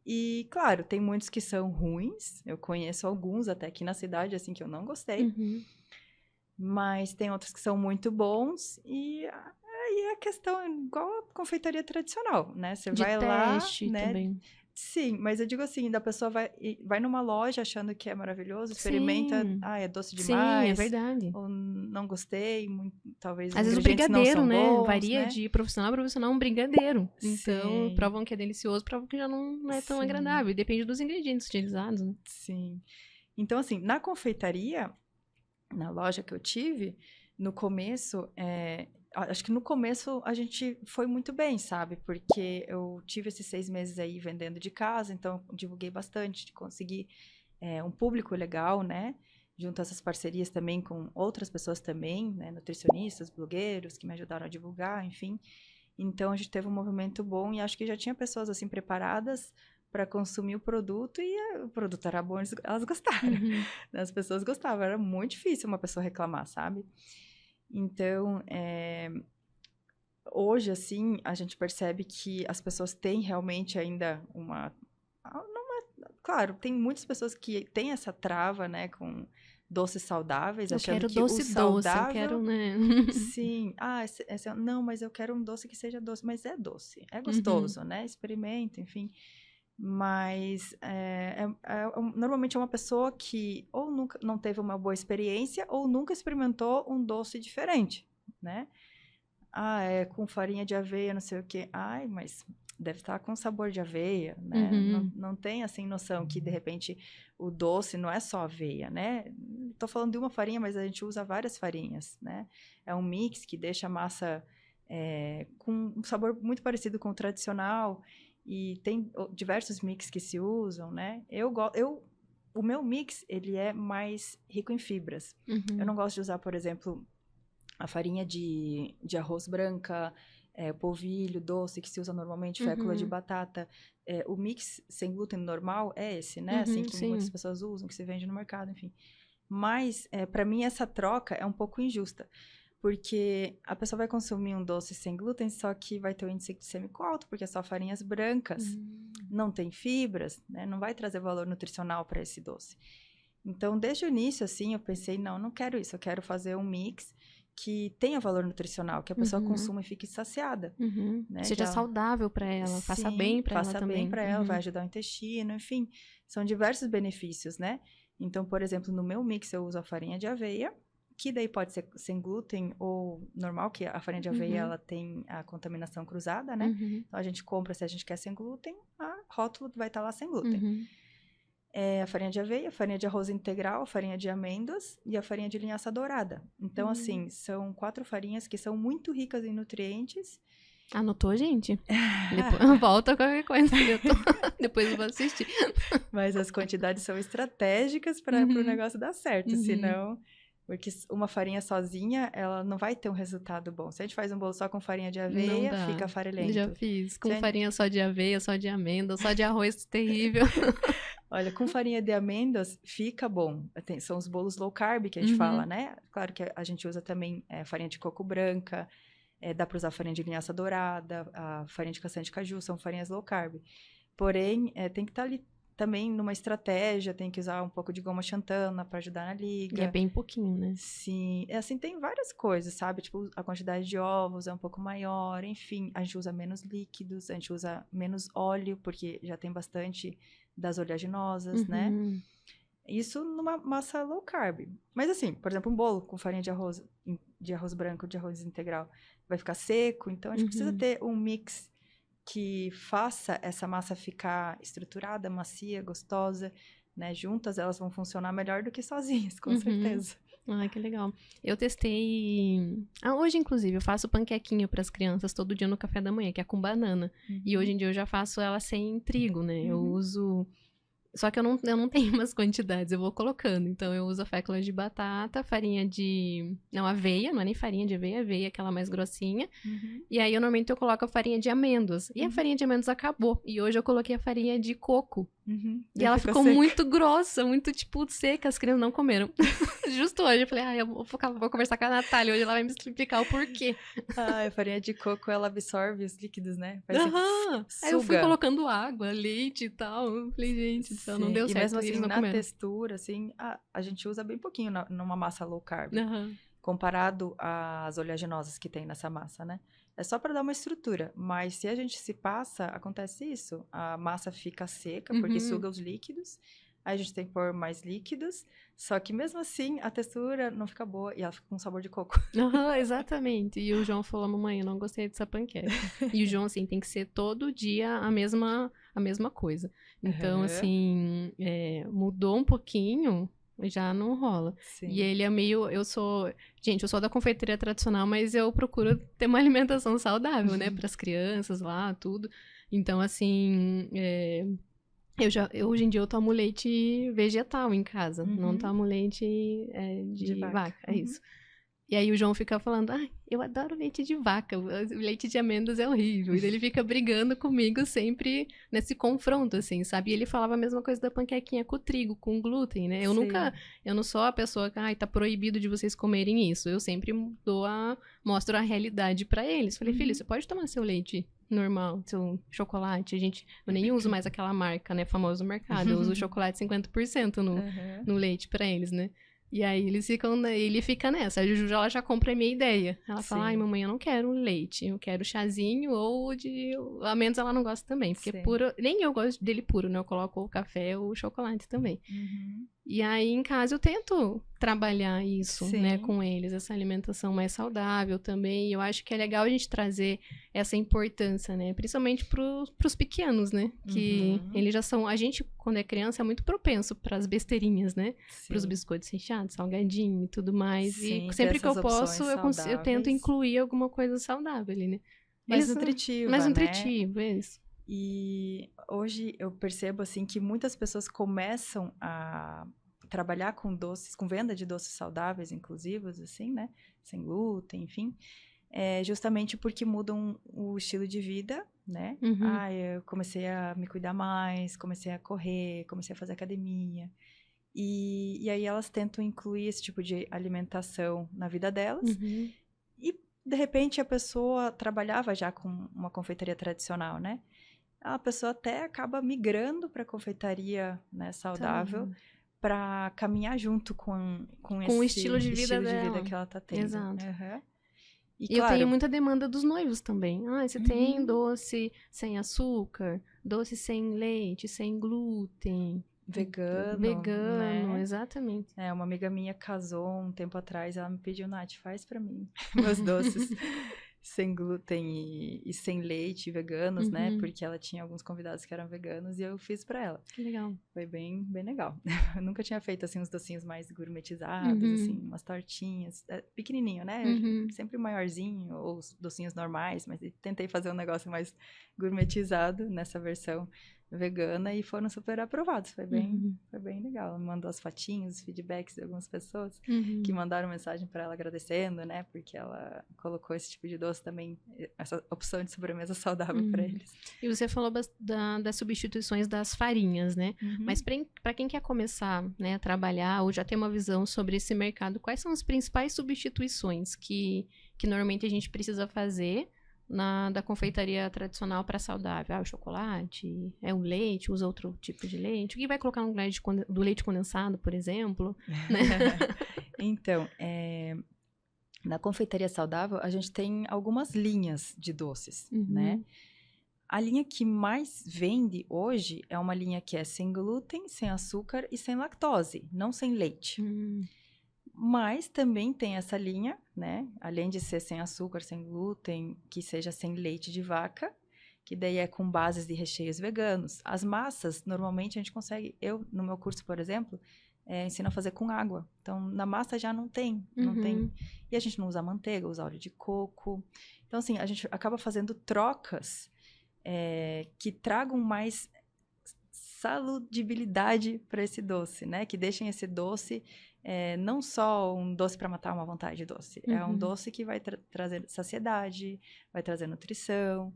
E, claro, tem muitos que são ruins. Eu conheço alguns até aqui na cidade, assim, que eu não gostei. Mas tem outros que são muito bons. E aí é a questão, igual a confeitaria tradicional, né? Você vai lá, né? Também. Sim, mas eu digo assim, da pessoa vai numa loja achando que é maravilhoso, experimenta, é doce demais. Sim, é verdade. Ou não gostei, talvez os Às vezes o ingredientes não brigadeiro, são né? bons, Varia né? de profissional a profissional um brigadeiro. Então, Sim. provam que é delicioso, provam que já não é tão agradável. E depende dos ingredientes utilizados, né? Sim. Então, assim, na confeitaria, na loja que eu tive, no começo, acho que no começo a gente foi muito bem, sabe? Porque eu tive esses 6 meses aí vendendo de casa, então eu divulguei bastante, consegui um público legal, né? Junto a essas parcerias também com outras pessoas também, né? Nutricionistas, blogueiros que me ajudaram a divulgar, enfim. Então a gente teve um movimento bom e acho que já tinha pessoas assim preparadas para consumir o produto e o produto era bom, elas gostaram. As pessoas gostavam, era muito difícil uma pessoa reclamar, sabe? Então, hoje, assim, a gente percebe que as pessoas têm realmente ainda claro, tem muitas pessoas que têm essa trava, né, com doces saudáveis, achando que o saudável... eu quero, né? Sim. Não, mas eu quero um doce que seja doce. Mas é doce, é gostoso, né? Experimenta, enfim. Mas normalmente é uma pessoa que ou nunca não teve uma boa experiência ou nunca experimentou um doce diferente, né? É com farinha de aveia, não sei o quê. Ai, mas deve estar com sabor de aveia, né? Não tem, assim, noção que, de repente, o doce não é só aveia, né? Tô falando de uma farinha, mas a gente usa várias farinhas, né? É um mix que deixa a massa com um sabor muito parecido com o tradicional e tem diversos mix que se usam, né? O meu mix, ele é mais rico em fibras. Eu não gosto de usar, por exemplo, a farinha de arroz branca, polvilho, doce, que se usa normalmente, fécula de batata. O mix sem glúten normal é esse, né? Assim que muitas pessoas usam, que se vende no mercado, enfim. Mas, para mim, essa troca é um pouco injusta. Porque a pessoa vai consumir um doce sem glúten, só que vai ter um índice glicêmico alto, porque é só farinhas brancas, não tem fibras, né? Não vai trazer valor nutricional para esse doce. Então, desde o início, assim, eu pensei, não quero isso, eu quero fazer um mix que tenha valor nutricional, que a pessoa consuma e fique saciada. Né? Seja saudável para ela, faça bem para ela também. Faça bem para ela, vai ajudar o intestino, enfim. São diversos benefícios, né? Então, por exemplo, no meu mix eu uso a farinha de aveia, que daí pode ser sem glúten ou normal, que a farinha de aveia ela tem a contaminação cruzada, né? Então, a gente compra, se a gente quer sem glúten, a rótulo vai estar lá sem glúten. A farinha de aveia, a farinha de arroz integral, a farinha de amêndoas e a farinha de linhaça dourada. Então, assim, são 4 farinhas que são muito ricas em nutrientes. Anotou, gente? Depois volta qualquer coisa. Depois eu vou assistir. Mas as quantidades são estratégicas para o negócio dar certo, senão... Porque uma farinha sozinha, ela não vai ter um resultado bom. Se a gente faz um bolo só com farinha de aveia, fica farelento. Já fiz. Com farinha só de aveia, só de amêndoa, só de arroz, terrível. Olha, com farinha de amêndoas, fica bom. São os bolos low carb que a gente fala, né? Claro que a gente usa também farinha de coco branca, dá para usar farinha de linhaça dourada, a farinha de castanha de caju, são farinhas low carb. Porém, tem que estar ali também numa estratégia, tem que usar um pouco de goma xantana para ajudar na liga. E é bem pouquinho, né? Sim, assim, tem várias coisas, sabe? Tipo, a quantidade de ovos é um pouco maior, enfim, a gente usa menos líquidos, a gente usa menos óleo, porque já tem bastante das oleaginosas, né? Isso numa massa low carb. Mas assim, por exemplo, um bolo com farinha de arroz branco, de arroz integral, vai ficar seco, então a gente precisa ter um mix que faça essa massa ficar estruturada, macia, gostosa, né? Juntas elas vão funcionar melhor do que sozinhas, com certeza. Ai, que legal. Eu testei... hoje, inclusive, eu faço panquequinho para as crianças todo dia no café da manhã, que é com banana. E hoje em dia eu já faço ela sem trigo, né? Eu uso Só que eu não tenho umas quantidades, eu vou colocando. Então, eu uso a fécula de batata, farinha de... Não, aveia, não é nem farinha de aveia, aveia, aquela mais grossinha. E aí, normalmente, eu coloco a farinha de amêndoas. E a farinha de amêndoas acabou. E hoje eu coloquei a farinha de coco. E ela ficou muito grossa, muito, tipo, seca. As crianças não comeram. Justo hoje, eu falei, eu vou conversar com a Natália. Hoje ela vai me explicar o porquê. A farinha de coco, ela absorve os líquidos, né? Aí eu fui colocando água, leite e tal. Eu falei, gente, então não deu certo. E mesmo assim, na comeram. textura, assim, a gente usa bem pouquinho numa massa low carb. Comparado às oleaginosas que tem nessa massa, né? É só para dar uma estrutura. Mas se a gente se passa, acontece isso. A massa fica seca, porque suga os líquidos. Aí a gente tem que pôr mais líquidos. Só que mesmo assim, a textura não fica boa e ela fica com sabor de coco. Exatamente. E o João falou, mamãe, eu não gostei dessa panqueca. E o João, assim, tem que ser todo dia a mesma coisa. Então, assim, mudou um pouquinho, já não rola. Sim. E ele é meio... Eu sou da confeitaria tradicional, mas eu procuro ter uma alimentação saudável, né? Para as crianças lá, tudo. Então, assim... hoje em dia eu tomo leite vegetal em casa. Não tomo leite de vaca. É isso. E aí o João fica falando, eu adoro leite de vaca, o leite de amêndoas é horrível. E ele fica brigando comigo sempre nesse confronto, assim, sabe? E ele falava a mesma coisa da panquequinha com trigo, com glúten, né? Eu não sou a pessoa que, tá proibido de vocês comerem isso. Eu sempre mostro a realidade pra eles. Falei, filho, você pode tomar seu leite normal, seu chocolate. Eu nem uso mais aquela marca, né, famosa no mercado. Eu uso chocolate 50% no leite pra eles, né? E aí ele fica nessa. A Juju, ela já compra a minha ideia. Ela fala, mamãe, eu não quero leite, eu quero chazinho ou de amêndoas, ela não gosta também. Porque puro, nem eu gosto dele puro, né? Eu coloco o café ou o chocolate também. E aí, em casa, eu tento trabalhar isso, né, com eles, essa alimentação mais saudável também. E eu acho que é legal a gente trazer essa importância, né? Principalmente pros pequenos, né? Que eles já são... A gente, quando é criança, é muito propenso pras besteirinhas, né? Pros biscoitos recheados, salgadinho e tudo mais. E sempre que eu posso, eu tento incluir alguma coisa saudável ali, né? Mais nutritiva, mais nutritivo, é isso. E hoje eu percebo, assim, que muitas pessoas começam a trabalhar com doces, com venda de doces saudáveis, inclusivos, assim, né? Sem glúten, enfim. Justamente porque mudam o estilo de vida, né? Eu comecei a me cuidar mais, comecei a correr, comecei a fazer academia. E aí elas tentam incluir esse tipo de alimentação na vida delas. E, de repente, a pessoa trabalhava já com uma confeitaria tradicional, né? A pessoa até acaba migrando para a confeitaria, né, saudável, para caminhar junto com esse o estilo de vida que ela está tendo. Exato. E claro, eu tenho muita demanda dos noivos também. Você tem doce sem açúcar, doce sem leite, sem glúten. Vegano, né? Exatamente. Uma amiga minha casou um tempo atrás, ela me pediu, Nath, faz pra mim meus doces sem glúten e sem leite, veganos, né? Porque ela tinha alguns convidados que eram veganos e eu fiz pra ela. Que legal. Foi bem, bem legal. Eu nunca tinha feito, assim, uns docinhos mais gourmetizados, assim, umas tortinhas, pequenininho, né? Sempre maiorzinho, ou os docinhos normais, mas tentei fazer um negócio mais gourmetizado nessa versão vegana e foram super aprovados. Foi bem legal. Ela mandou as fotinhas, os feedbacks de algumas pessoas que mandaram mensagem para ela agradecendo, né? Porque ela colocou esse tipo de doce também, essa opção de sobremesa saudável para eles. E você falou das substituições das farinhas, né? Mas para quem quer começar, né, a trabalhar ou já ter uma visão sobre esse mercado, quais são as principais substituições que normalmente a gente precisa fazer da confeitaria tradicional para saudável? O chocolate, o leite, usa outro tipo de leite. O que vai colocar no lugar do leite condensado, por exemplo? Né? Então, na confeitaria saudável, a gente tem algumas linhas de doces, né? A linha que mais vende hoje é uma linha que é sem glúten, sem açúcar e sem lactose, não sem leite. Mas também tem essa linha, né? Além de ser sem açúcar, sem glúten, que seja sem leite de vaca, que daí é com bases de recheios veganos. As massas, normalmente a gente consegue... Eu, no meu curso, por exemplo, ensino a fazer com água. Então, na massa já não tem. E a gente não usa manteiga, usa óleo de coco. Então, assim, a gente acaba fazendo trocas que tragam mais saludibilidade para esse doce, né? Que deixem esse doce não só um doce para matar uma vontade de doce, é um doce que vai trazer saciedade, vai trazer nutrição.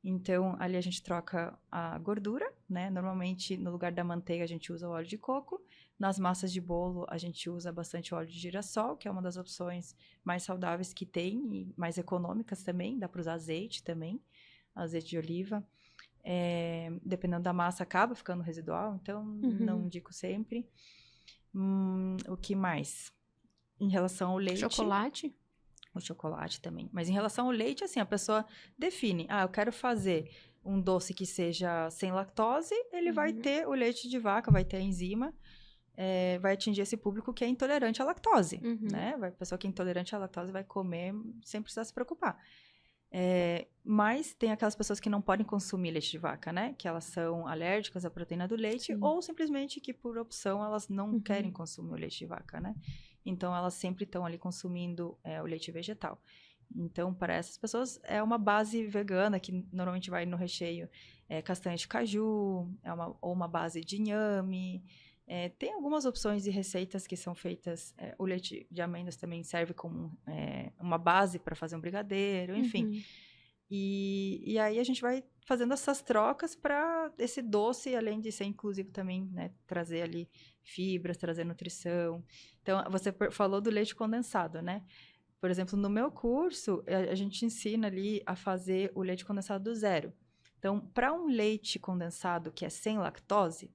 Então, ali a gente troca a gordura, né? Normalmente, no lugar da manteiga, a gente usa o óleo de coco. Nas massas de bolo, a gente usa bastante óleo de girassol, que é uma das opções mais saudáveis que tem e mais econômicas também. Dá para usar azeite também, azeite de oliva. Dependendo da massa, acaba ficando residual, então não indico sempre. O que mais? Em relação ao leite... Chocolate? O chocolate também. Mas em relação ao leite, assim, a pessoa define. Eu quero fazer um doce que seja sem lactose, ele vai ter o leite de vaca, vai ter a enzima, vai atingir esse público que é intolerante à lactose, né? A pessoa que é intolerante à lactose vai comer sem precisar se preocupar. Mas tem aquelas pessoas que não podem consumir leite de vaca, né? Que elas são alérgicas à proteína do leite, ou simplesmente que por opção elas não querem consumir o leite de vaca, né? Então elas sempre estão ali consumindo o leite vegetal. Então, para essas pessoas, é uma base vegana, que normalmente vai no recheio castanha de caju, ou uma base de inhame. Tem algumas opções de receitas que são feitas. O leite de amêndoas também serve como uma base para fazer um brigadeiro, enfim. E aí a gente vai fazendo essas trocas para esse doce, além de ser inclusivo também, né, trazer ali fibras, trazer nutrição. Então, você falou do leite condensado, né? Por exemplo, no meu curso, a gente ensina ali a fazer o leite condensado do zero. Então, para um leite condensado que é sem lactose,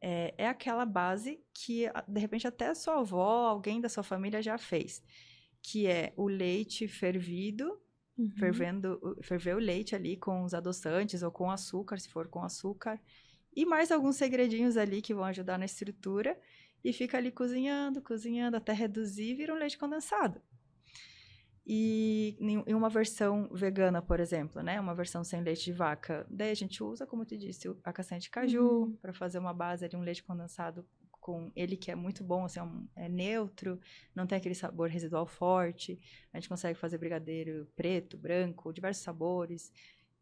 é aquela base que, de repente, até a sua avó, alguém da sua família já fez, que é o leite fervido, ferver o leite ali com os adoçantes ou com açúcar, se for com açúcar, e mais alguns segredinhos ali que vão ajudar na estrutura, e fica ali cozinhando, cozinhando, até reduzir e vira um leite condensado. E em uma versão vegana, por exemplo, né? Uma versão sem leite de vaca. Daí a gente usa, como eu te disse, a castanha de caju para fazer uma base de um leite condensado com ele, que é muito bom, assim, é neutro, não tem aquele sabor residual forte. A gente consegue fazer brigadeiro preto, branco, diversos sabores.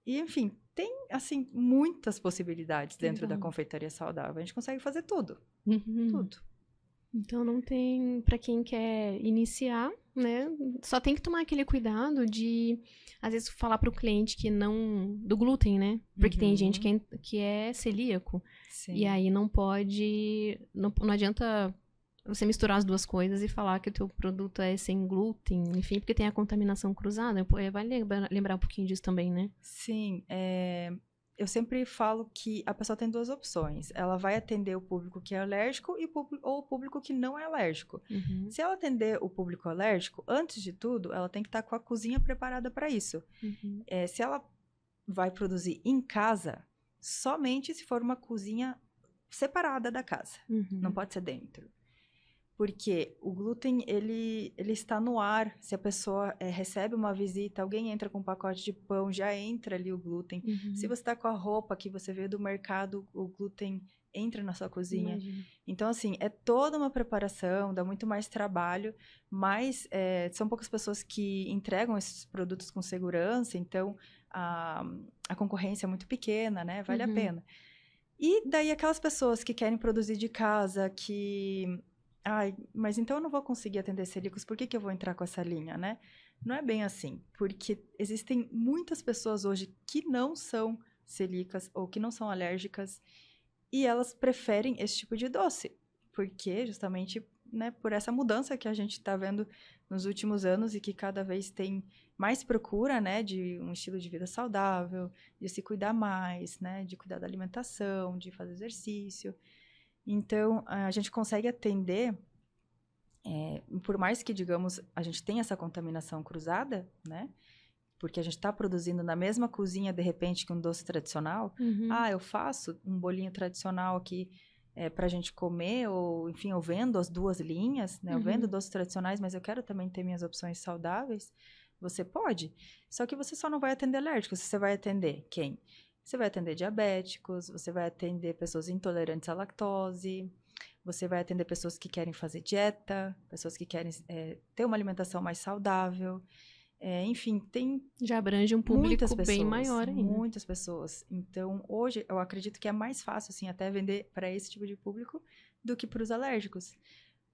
E, enfim, tem, assim, muitas possibilidades dentro da confeitaria saudável. A gente consegue fazer tudo. Tudo. Então não tem, para quem quer iniciar, né? Só tem que tomar aquele cuidado de, às vezes, falar para o cliente que não, do glúten, né? Porque tem gente que é celíaco. Sim. E aí não pode, não adianta você misturar as duas coisas e falar que o teu produto é sem glúten, enfim, porque tem a contaminação cruzada. Vale lembrar um pouquinho disso também, né? Sim, eu sempre falo que a pessoa tem duas opções. Ela vai atender o público que é alérgico ou o público que não é alérgico. Se ela atender o público alérgico, antes de tudo, ela tem que estar com a cozinha preparada para isso. Se ela vai produzir em casa, somente se for uma cozinha separada da casa. Não pode ser dentro. Porque o glúten, ele está no ar. Se a pessoa recebe uma visita, alguém entra com um pacote de pão, já entra ali o glúten. Se você está com a roupa que você veio do mercado, o glúten entra na sua cozinha. Imagina. Então, assim, é toda uma preparação, dá muito mais trabalho, mas são poucas pessoas que entregam esses produtos com segurança, então a concorrência é muito pequena, né? Vale a pena. E daí aquelas pessoas que querem produzir de casa, que... mas então eu não vou conseguir atender celíacos, por que eu vou entrar com essa linha, né? Não é bem assim, porque existem muitas pessoas hoje que não são celíacas ou que não são alérgicas e elas preferem esse tipo de doce, porque justamente, né, por essa mudança que a gente está vendo nos últimos anos e que cada vez tem mais procura, né, de um estilo de vida saudável, de se cuidar mais, né, de cuidar da alimentação, de fazer exercício. Então, a gente consegue atender, por mais que, digamos, a gente tenha essa contaminação cruzada, né? Porque a gente está produzindo na mesma cozinha, de repente, que um doce tradicional. Eu faço um bolinho tradicional aqui para a gente comer, ou, enfim, eu vendo as duas linhas, né? Eu vendo doces tradicionais, mas eu quero também ter minhas opções saudáveis. Você pode, só que você só não vai atender alérgicos, você vai atender quem? Você vai atender diabéticos, você vai atender pessoas intolerantes à lactose, você vai atender pessoas que querem fazer dieta, pessoas que querem ter uma alimentação mais saudável. Enfim, já abrange um público bem maior ainda. Muitas pessoas. Então, hoje, eu acredito que é mais fácil, assim, até vender para esse tipo de público do que para os alérgicos.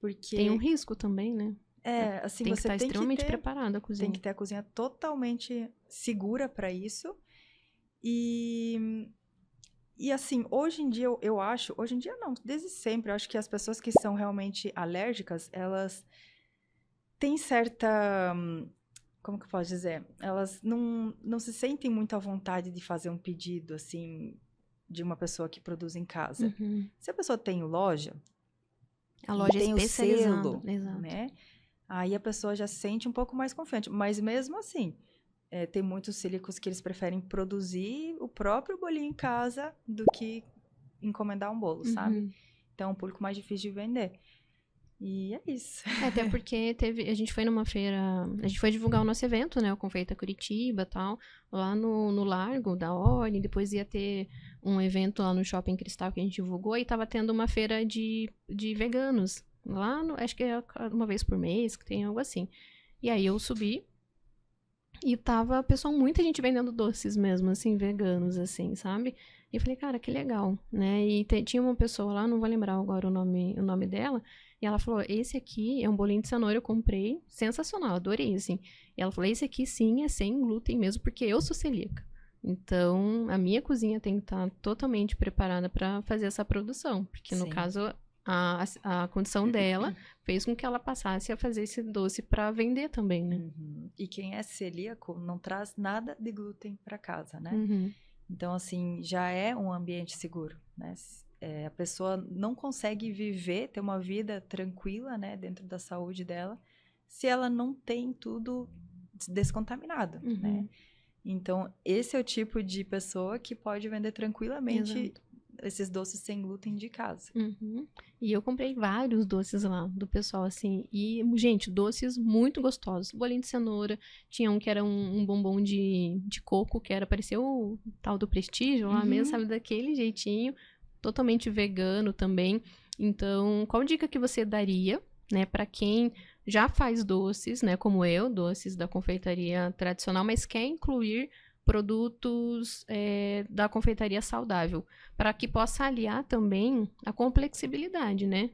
Porque... Tem um risco também, né? Assim, tem que você estar extremamente preparada a cozinha. Tem que ter a cozinha totalmente segura para isso. E assim, hoje em dia, eu acho... Hoje em dia, não. Desde sempre, eu acho que as pessoas que são realmente alérgicas, elas têm certa... Como que eu posso dizer? Elas não se sentem muito à vontade de fazer um pedido, assim, de uma pessoa que produz em casa. Se a pessoa tem loja, a loja tem o selo, né? Aí a pessoa já se sente um pouco mais confiante. Mas mesmo assim, tem muitos celíacos que eles preferem produzir o próprio bolinho em casa do que encomendar um bolo, sabe? Então é um público mais difícil de vender. E é isso. Até porque a gente foi numa feira, a gente foi divulgar o nosso evento, né, o Confeita Curitiba e tal, lá no Largo da Ordem, depois ia ter um evento lá no Shopping Cristal que a gente divulgou, e tava tendo uma feira de veganos, lá acho que é uma vez por mês, que tem algo assim. E aí eu subi, e tava, muita gente vendendo doces mesmo, assim, veganos, assim, sabe? E eu falei, cara, que legal, né? E tinha uma pessoa lá, não vou lembrar agora o nome dela, e ela falou, esse aqui é um bolinho de cenoura, eu comprei, sensacional, adorei, assim. E ela falou, esse aqui sim é sem glúten mesmo, porque eu sou celíaca. Então, a minha cozinha tem que estar totalmente preparada para fazer essa produção, porque no caso, a condição dela fez com que ela passasse a fazer esse doce para vender também, né? E quem é celíaco não traz nada de glúten para casa, né? Então, assim, já é um ambiente seguro, né? A pessoa não consegue viver, ter uma vida tranquila, né, dentro da saúde dela, se ela não tem tudo descontaminado, né? Então, esse é o tipo de pessoa que pode vender tranquilamente esses doces sem glúten de casa. E eu comprei vários doces lá do pessoal, assim. E, gente, doces muito gostosos. Bolinho de cenoura. Tinha um que era um bombom de coco, que parecia o tal do Prestígio lá mesmo, sabe? Daquele jeitinho. Totalmente vegano também. Então, qual dica que você daria, né, para quem já faz doces, né, como eu, doces da confeitaria tradicional, mas quer incluir produtos da confeitaria saudável, para que possa aliar também a complexibilidade, né,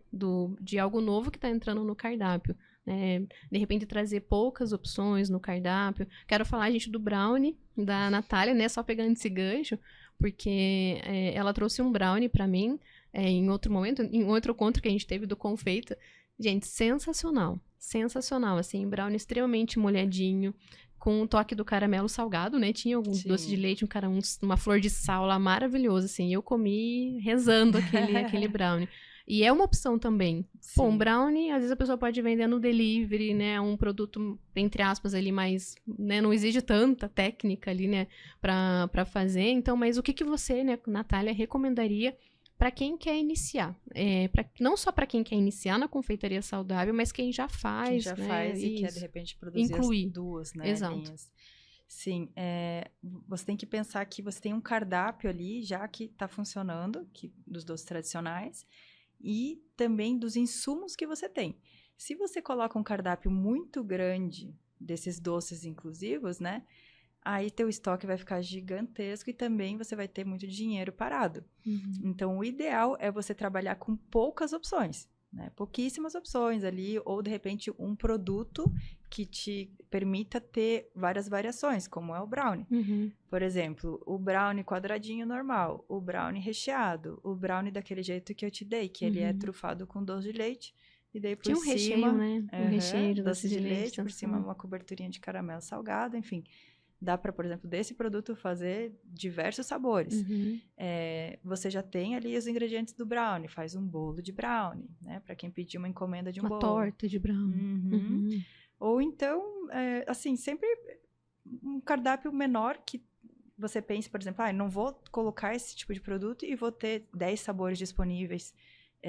de algo novo que está entrando no cardápio. De repente trazer poucas opções no cardápio. Quero falar, gente, do brownie da Natália, né, só pegando esse gancho, porque ela trouxe um brownie para mim em outro momento, em outro encontro que a gente teve do Confeita. Gente, sensacional. Sensacional, assim, brownie extremamente molhadinho, com um toque do caramelo salgado, né? Tinha algum doce de leite, uma flor de sal lá, maravilhoso, assim. Eu comi rezando aquele brownie. E é uma opção também. Pô, um brownie, às vezes a pessoa pode vender no delivery, né? Um produto, entre aspas, ali mais, né? Não exige tanta técnica ali, né? Pra fazer. Então, mas o que você, né, Natália, recomendaria para quem quer iniciar? Não só para quem quer iniciar na confeitaria saudável, mas quem já faz, quem já faz e quer, de repente, produzir as duas, né, linhas. Sim, você tem que pensar que você tem um cardápio ali, já que está funcionando, dos doces tradicionais, e também dos insumos que você tem. Se você coloca um cardápio muito grande desses doces inclusivos, né, aí teu estoque vai ficar gigantesco e também você vai ter muito dinheiro parado. Então, o ideal é você trabalhar com poucas opções, né, pouquíssimas opções ali, ou de repente um produto que te permita ter várias variações, como é o brownie. Por exemplo, o brownie quadradinho normal, o brownie recheado, o brownie daquele jeito que eu te dei, que ele é trufado com doce de leite, e daí por Tinha um cima... recheio, né? Um recheio de doce de leite, por cima uma coberturinha de caramelo salgado, enfim. Dá para, por exemplo, desse produto fazer diversos sabores. Você já tem ali os ingredientes do brownie, faz um bolo de brownie, né? Para quem pedir uma encomenda de um bolo. Uma torta de brownie. Ou então, assim, sempre um cardápio menor que você pense, por exemplo, não vou colocar esse tipo de produto e vou ter 10 sabores disponíveis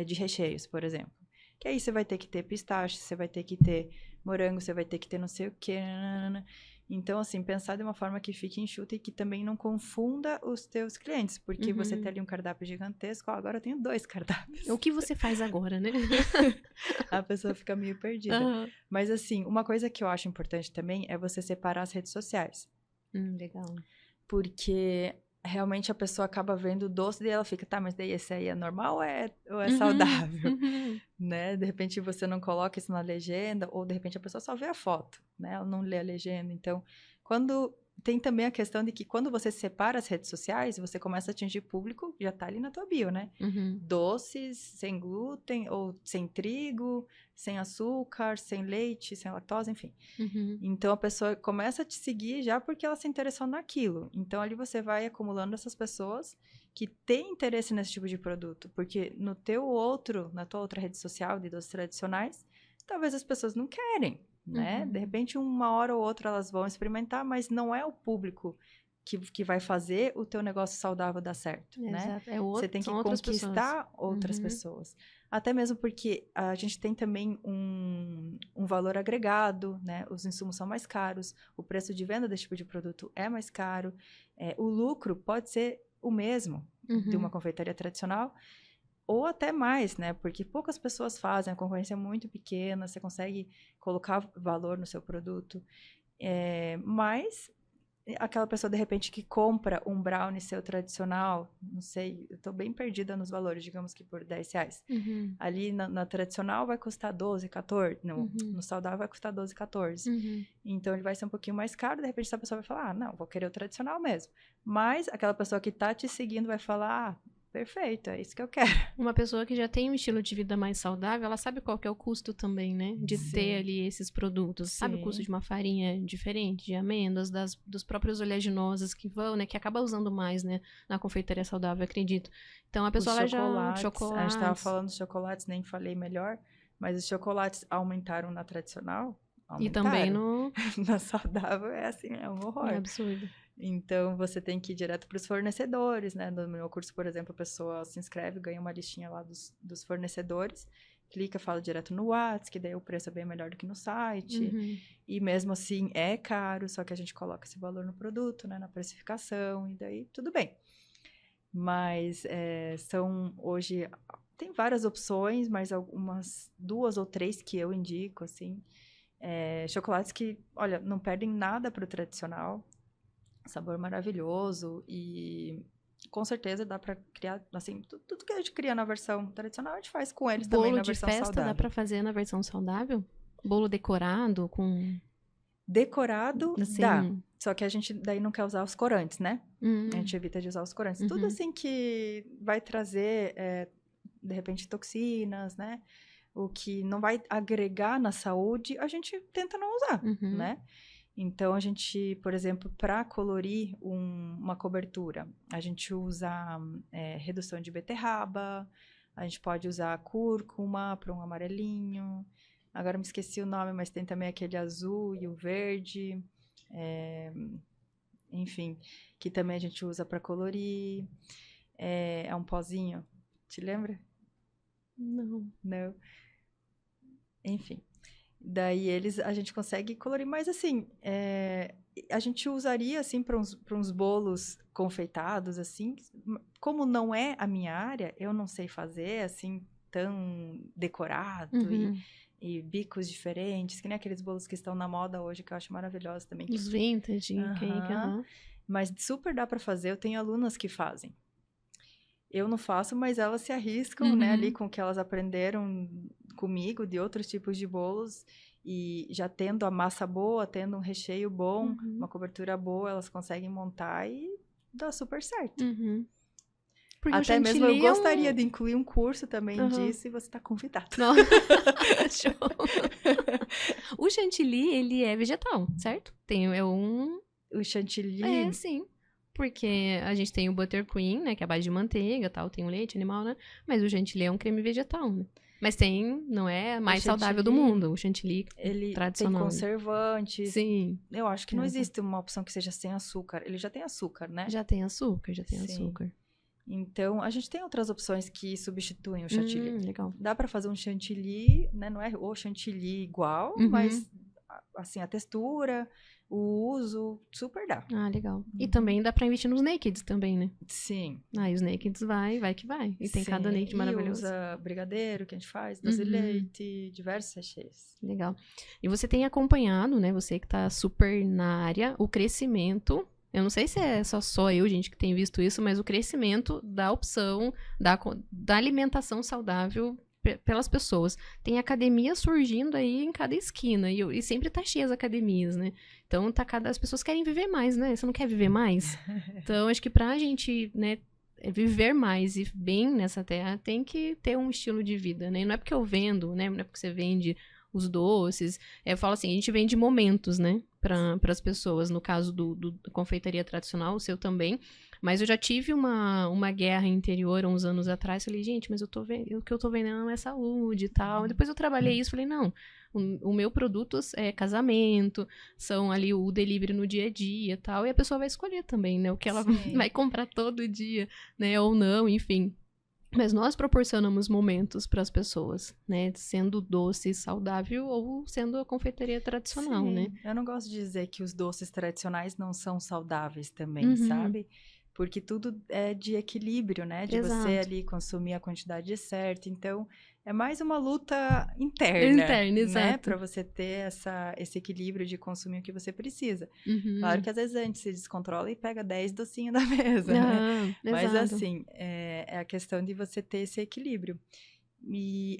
de recheios, por exemplo. Que aí você vai ter que ter pistache, você vai ter que ter morango, você vai ter que ter não sei o quê. Então, assim, pensar de uma forma que fique enxuta e que também não confunda os teus clientes. Porque você tem ali um cardápio gigantesco, agora eu tenho 2 cardápios. O que você faz agora, né? A pessoa fica meio perdida. Mas, assim, uma coisa que eu acho importante também é você separar as redes sociais. Legal. Porque realmente a pessoa acaba vendo o doce e ela fica, tá, mas daí esse aí é normal ou é saudável? Né? De repente você não coloca isso na legenda, ou de repente a pessoa só vê a foto, né? Ela não lê a legenda. Então, tem também a questão de que quando você separa as redes sociais, você começa a atingir público, já tá ali na tua bio, né? Doces, sem glúten, ou sem trigo, sem açúcar, sem leite, sem lactose, enfim. Então, a pessoa começa a te seguir já porque ela se interessou naquilo. Então, ali você vai acumulando essas pessoas que têm interesse nesse tipo de produto. Porque na tua outra rede social de doces tradicionais, talvez as pessoas não querem. Né? De repente, uma hora ou outra elas vão experimentar, mas não é o público que vai fazer o teu negócio saudável dar certo, né? Você tem que conquistar outras pessoas. Até mesmo porque a gente tem também um valor agregado, né? Os insumos são mais caros, o preço de venda desse tipo de produto é mais caro, o lucro pode ser o mesmo de uma confeitaria tradicional, ou até mais, né? Porque poucas pessoas fazem, a concorrência é muito pequena, você consegue colocar valor no seu produto. Mas aquela pessoa, de repente, que compra um brownie seu tradicional, não sei, eu tô bem perdida nos valores, digamos que por R$10. Ali na tradicional vai custar 12, 14. No saudável vai custar 12, 14. Então, ele vai ser um pouquinho mais caro, de repente, essa pessoa vai falar, não, vou querer o tradicional mesmo. Mas aquela pessoa que tá te seguindo vai falar, perfeito, é isso que eu quero. Uma pessoa que já tem um estilo de vida mais saudável, ela sabe qual que é o custo também, né? De ter ali esses produtos. Sim. Sabe o custo de uma farinha diferente, de amêndoas, dos próprios oleaginosas que vão, né? Que acaba usando mais, né? Na confeitaria saudável, acredito. Então, a pessoa ela já... Chocolates. A gente tava falando de chocolates, nem falei melhor. Mas os chocolates aumentaram na tradicional? Aumentaram. E também no... na saudável é assim, é um horror. É absurdo. Então, você tem que ir direto para os fornecedores, né? No meu curso, por exemplo, a pessoa se inscreve, ganha uma listinha lá dos fornecedores, clica, fala direto no WhatsApp, que daí o preço é bem melhor do que no site. E mesmo assim, é caro, só que a gente coloca esse valor no produto, né? Na precificação, e daí tudo bem. Mas hoje, tem várias opções, mas algumas 2 ou 3 que eu indico, assim. Chocolates que, olha, não perdem nada para o tradicional. Sabor maravilhoso e com certeza dá pra criar, assim, tudo que a gente cria na versão tradicional, a gente faz com eles também na versão saudável. Bolo de festa dá pra fazer na versão saudável? Bolo decorado com... Decorado, assim... dá. Só que a gente daí não quer usar os corantes, né? A gente evita de usar os corantes. Tudo assim que vai trazer, de repente, toxinas, né? O que não vai agregar na saúde, a gente tenta não usar, né? Então, a gente, por exemplo, para colorir uma cobertura, a gente usa redução de beterraba, a gente pode usar cúrcuma para um amarelinho. Agora me esqueci o nome, mas tem também aquele azul e o verde. Enfim, que também a gente usa para colorir. É um pozinho, te lembra? Não. Enfim. Daí a gente consegue colorir, mas assim, a gente usaria assim para uns bolos confeitados, assim, como não é a minha área, eu não sei fazer assim, tão decorado e bicos diferentes, que nem aqueles bolos que estão na moda hoje, que eu acho maravilhosos também. Os vintage, cake, Mas super dá para fazer, eu tenho alunas que fazem. Eu não faço, mas elas se arriscam, né, ali com o que elas aprenderam comigo, de outros tipos de bolos, e já tendo a massa boa, tendo um recheio bom, uma cobertura boa, elas conseguem montar e dá super certo. Porque até mesmo eu gostaria de incluir um curso também disso, e você está convidado. Show! O chantilly, ele é vegetal, certo? O chantilly? Sim. Porque a gente tem o buttercream, né? Que é a base de manteiga, tal. Tem o leite animal, né? Mas o chantilly é um creme vegetal, né? Mas não é mais saudável do mundo. O chantilly tradicional. Tem conservantes. Sim. Eu acho que não existe uma opção que seja sem açúcar. Ele já tem açúcar, né? Já tem açúcar. Então, a gente tem outras opções que substituem o chantilly. Legal. Dá pra fazer um chantilly, né? Não é o chantilly igual, mas assim, a textura, o uso, super dá. Ah, legal. E também dá pra investir nos nakeds também, né? Sim. Aí os nakeds vai que vai. E tem cada naked maravilhoso. E usa brigadeiro, que a gente faz, doce de leite, diversos sachês. Legal. E você tem acompanhado, né, você que tá super na área, o crescimento. Eu não sei se é só eu, gente, que tem visto isso, mas o crescimento da opção da alimentação saudável pelas pessoas. Tem academia surgindo aí em cada esquina, e sempre tá cheia as academias, né? Então, as pessoas querem viver mais, né? Você não quer viver mais? Então, acho que pra gente, né, viver mais e bem nessa terra, tem que ter um estilo de vida, né? E não é porque eu vendo, né? Não é porque você vende os doces. Eu falo assim, a gente vende momentos, né? Para as pessoas. No caso da confeitaria tradicional, o seu também. Mas eu já tive uma guerra interior uns anos atrás. Falei, gente, mas o que eu tô vendendo é saúde e tal. Depois eu trabalhei isso, falei, não. O meu produto é casamento, são ali o delivery no dia a dia e tal. E a pessoa vai escolher também, né? O que ela vai comprar todo dia, né? Ou não, enfim. Mas nós proporcionamos momentos para as pessoas, né? Sendo doce saudável ou sendo a confeitaria tradicional, né? Eu não gosto de dizer que os doces tradicionais não são saudáveis também, sabe? Porque tudo é de equilíbrio, né? De você ali consumir a quantidade certa. Então, é mais uma luta interna, né? Exato. Para você ter esse equilíbrio de consumir o que você precisa. Claro que às vezes a gente se descontrola e pega 10 docinhos da mesa, né? Mas assim, é a questão de você ter esse equilíbrio. E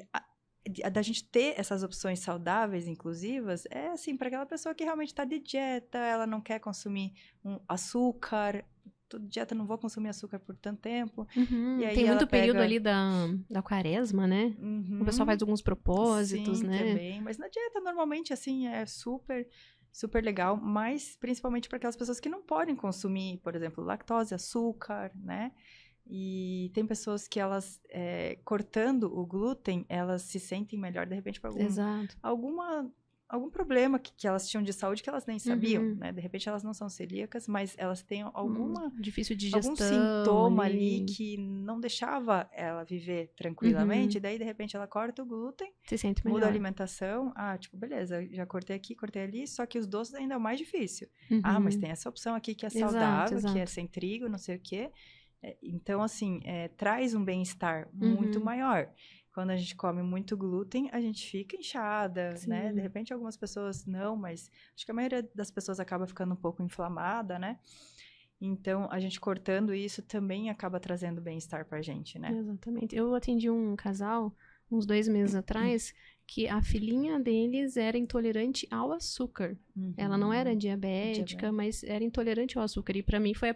da gente ter essas opções saudáveis, inclusivas, é assim, para aquela pessoa que realmente está de dieta, ela não quer consumir açúcar. Tô de dieta, não vou consumir açúcar por tanto tempo. E aí tem muito período pega... ali da quaresma, né? O pessoal faz alguns propósitos, Sim, né? também. Mas na dieta, normalmente, assim, é super, super legal. Mas, principalmente para aquelas pessoas que não podem consumir, por exemplo, lactose, açúcar, né? E tem pessoas que elas, cortando o glúten, elas se sentem melhor, de repente, por algum problema que elas tinham de saúde que elas nem sabiam, né? De repente, elas não são celíacas, mas elas têm difícil digestão, algum sintoma ali que não deixava ela viver tranquilamente. E daí, de repente, ela corta o glúten, se sente melhor. muda a alimentação. Ah, tipo, beleza, já cortei aqui, cortei ali, só que os doces ainda é o mais difícil. Ah, mas tem essa opção aqui que é saudável, que é sem trigo, não sei o quê. Então, assim, traz um bem-estar muito maior. Quando a gente come muito glúten, a gente fica inchada, né? De repente, algumas pessoas não, mas acho que a maioria das pessoas acaba ficando um pouco inflamada, né? Então, a gente cortando isso também acaba trazendo bem-estar pra gente, né? Exatamente. Eu atendi um casal, uns 2 meses atrás, que a filhinha deles era intolerante ao açúcar. Ela não era diabética, mas era intolerante ao açúcar. E pra mim foi a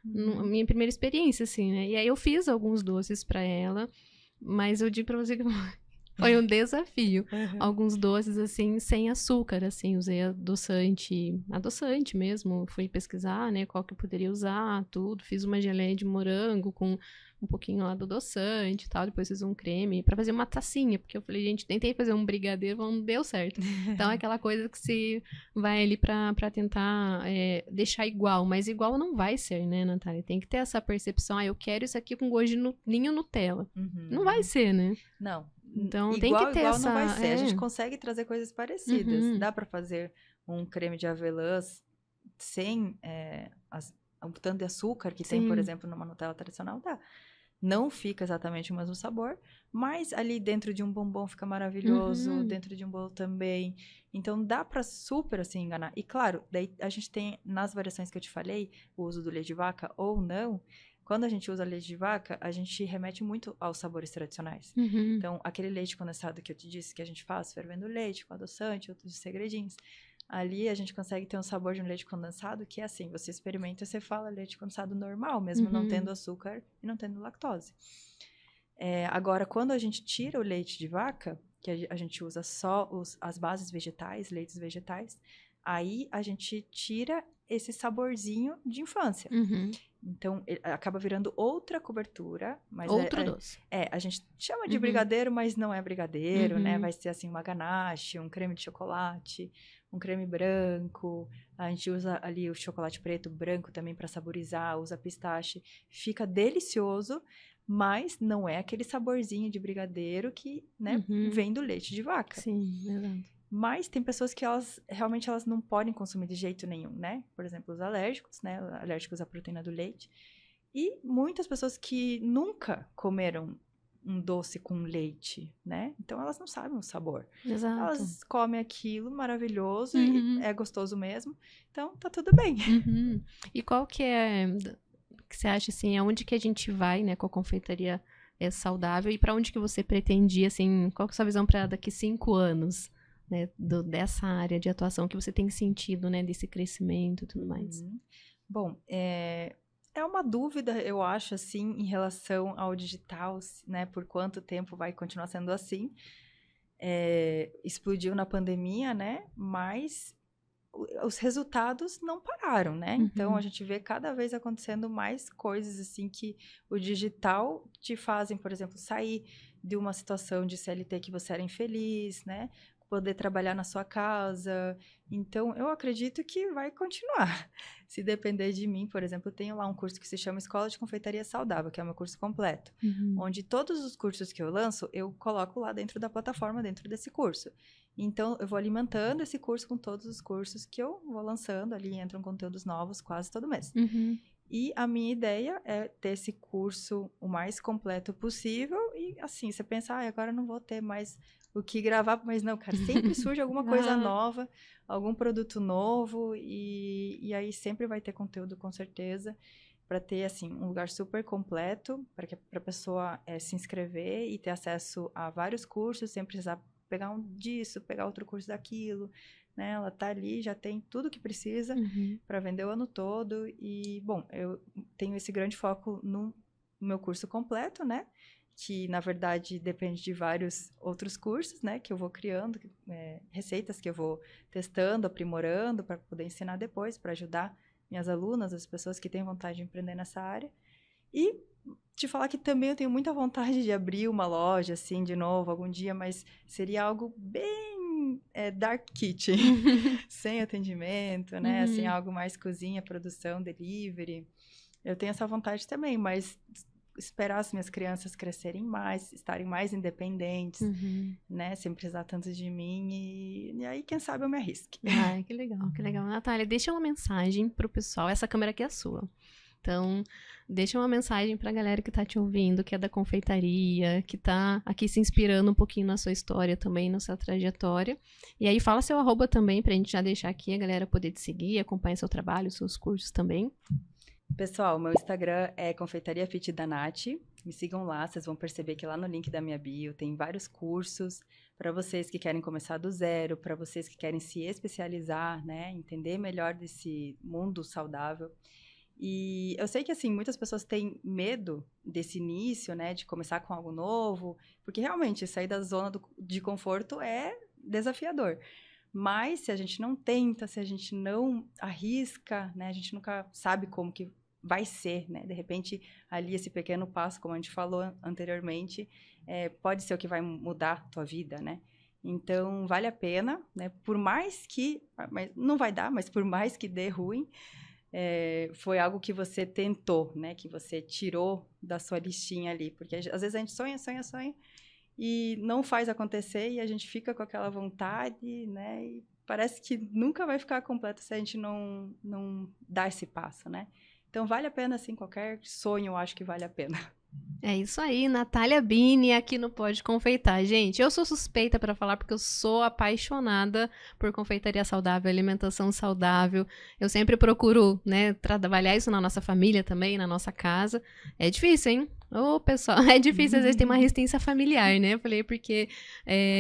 minha primeira experiência, assim, né? E aí eu fiz alguns doces pra ela, mas eu digo pra você que foi um desafio. Alguns doces, assim, sem açúcar, assim, usei adoçante mesmo. Fui pesquisar, né, qual que eu poderia usar, tudo. Fiz uma geleia de morango com um pouquinho lá do adoçante e tal. Depois fiz um creme pra fazer uma tacinha, porque eu falei, gente, tentei fazer um brigadeiro, não deu certo. Então, é aquela coisa que se vai ali pra tentar deixar igual. Mas igual não vai ser, né, Natália? Tem que ter essa percepção, eu quero isso aqui com gosto de ninho Nutella. Não vai ser, né? Não. Então, igual, tem que ter igual essa... não vai ser. A gente consegue trazer coisas parecidas. Dá pra fazer um creme de avelãs sem o tanto de açúcar que tem, por exemplo, numa Nutella tradicional, dá. Não fica exatamente o mesmo sabor, mas ali dentro de um bombom fica maravilhoso, dentro de um bolo também. Então, dá pra super, assim, enganar. E, claro, daí a gente tem, nas variações que eu te falei, o uso do leite de vaca ou não. Quando a gente usa leite de vaca, a gente remete muito aos sabores tradicionais. Então, aquele leite condensado que eu te disse que a gente faz, fervendo leite, com adoçante, outros segredinhos. Ali a gente consegue ter um sabor de um leite condensado que é assim, você experimenta e você fala leite condensado normal, mesmo não tendo açúcar e não tendo lactose. Agora, quando a gente tira o leite de vaca, que a gente usa só as bases vegetais, leites vegetais, aí a gente tira esse saborzinho de infância. Então, acaba virando outra cobertura. Mas outro doce. A gente chama de brigadeiro, mas não é brigadeiro, né? Vai ser, assim, uma ganache, um creme de chocolate, um creme branco. A gente usa ali o chocolate preto, branco também para saborizar, usa pistache. Fica delicioso, mas não é aquele saborzinho de brigadeiro que, né, vem do leite de vaca. Sim, exato. Mas tem pessoas que realmente elas não podem consumir de jeito nenhum, né? Por exemplo, os alérgicos, né? Alérgicos à proteína do leite. E muitas pessoas que nunca comeram um doce com leite, né? Então, elas não sabem o sabor. Exato. Elas comem aquilo maravilhoso e é gostoso mesmo. Então, tá tudo bem. E qual que é, que você acha, assim, aonde que a gente vai, né, com a confeitaria saudável e para onde que você pretendia, assim, qual que é a sua visão para daqui 5 anos, né, dessa área de atuação que você tem sentido, né, desse crescimento e tudo mais? Bom, é uma dúvida, eu acho, assim, em relação ao digital, né? Por quanto tempo vai continuar sendo assim. Explodiu na pandemia, né? Mas os resultados não pararam, né? Então, a gente vê cada vez acontecendo mais coisas, assim, que o digital te fazem, por exemplo, sair de uma situação de CLT que você era infeliz, né? Poder trabalhar na sua casa. Então, eu acredito que vai continuar. Se depender de mim, por exemplo, eu tenho lá um curso que se chama Escola de Confeitaria Saudável, que é o meu curso completo, onde todos os cursos que eu lanço, eu coloco lá dentro da plataforma, dentro desse curso. Então, eu vou alimentando esse curso com todos os cursos que eu vou lançando, ali entram conteúdos novos quase todo mês. E a minha ideia é ter esse curso o mais completo possível e, assim, você pensa, agora eu não vou ter mais o que gravar, mas não, cara, sempre surge alguma coisa nova, algum produto novo e aí sempre vai ter conteúdo, com certeza, para ter, assim, um lugar super completo para a pessoa se inscrever e ter acesso a vários cursos sem precisar pegar um disso, pegar outro curso daquilo, né? Ela tá ali, já tem tudo que precisa para vender o ano todo e, bom, eu tenho esse grande foco no meu curso completo, né? Que, na verdade, depende de vários outros cursos, né? Que eu vou criando, receitas que eu vou testando, aprimorando para poder ensinar depois, para ajudar minhas alunas, as pessoas que têm vontade de empreender nessa área. E te falar que também eu tenho muita vontade de abrir uma loja, assim, de novo, algum dia, mas seria algo bem dark kitchen, sem atendimento, né? Assim, algo mais cozinha, produção, delivery. Eu tenho essa vontade também, mas esperar as minhas crianças crescerem mais, estarem mais independentes, né? Sem precisar tanto de mim e aí, quem sabe, eu me arrisque. Ai, que legal, que legal. Natália, deixa uma mensagem pro pessoal. Essa câmera aqui é sua. Então, deixa uma mensagem pra galera que tá te ouvindo, que é da confeitaria, que tá aqui se inspirando um pouquinho na sua história também, na sua trajetória. E aí, fala seu @ também, pra gente já deixar aqui a galera poder te seguir, acompanhar seu trabalho, seus cursos também. Pessoal, meu Instagram é Confeitaria Fit da Nath. Me sigam lá, vocês vão perceber que lá no link da minha bio tem vários cursos para vocês que querem começar do zero, para vocês que querem se especializar, né, entender melhor desse mundo saudável. E eu sei que, assim, muitas pessoas têm medo desse início, né, de começar com algo novo, porque realmente sair da zona de conforto é desafiador. Mas se a gente não tenta, se a gente não arrisca, né, a gente nunca sabe como que vai ser, né? De repente, ali esse pequeno passo, como a gente falou anteriormente, pode ser o que vai mudar a tua vida, né? Então, vale a pena, né? Por mais que, não vai dar, mas por mais que dê ruim, foi algo que você tentou, né? Que você tirou da sua listinha ali. Porque às vezes a gente sonha e não faz acontecer e a gente fica com aquela vontade, né? E parece que nunca vai ficar completo se a gente não dar esse passo, né? Então, vale a pena, assim, qualquer sonho eu acho que vale a pena. É isso aí, Natália Bini aqui no Pode Confeitar. Gente, eu sou suspeita para falar porque eu sou apaixonada por confeitaria saudável, alimentação saudável. Eu sempre procuro, né, trabalhar isso na nossa família também, na nossa casa. É difícil, hein? Ô, pessoal, é difícil, às vezes tem uma resistência familiar, né? Eu falei porque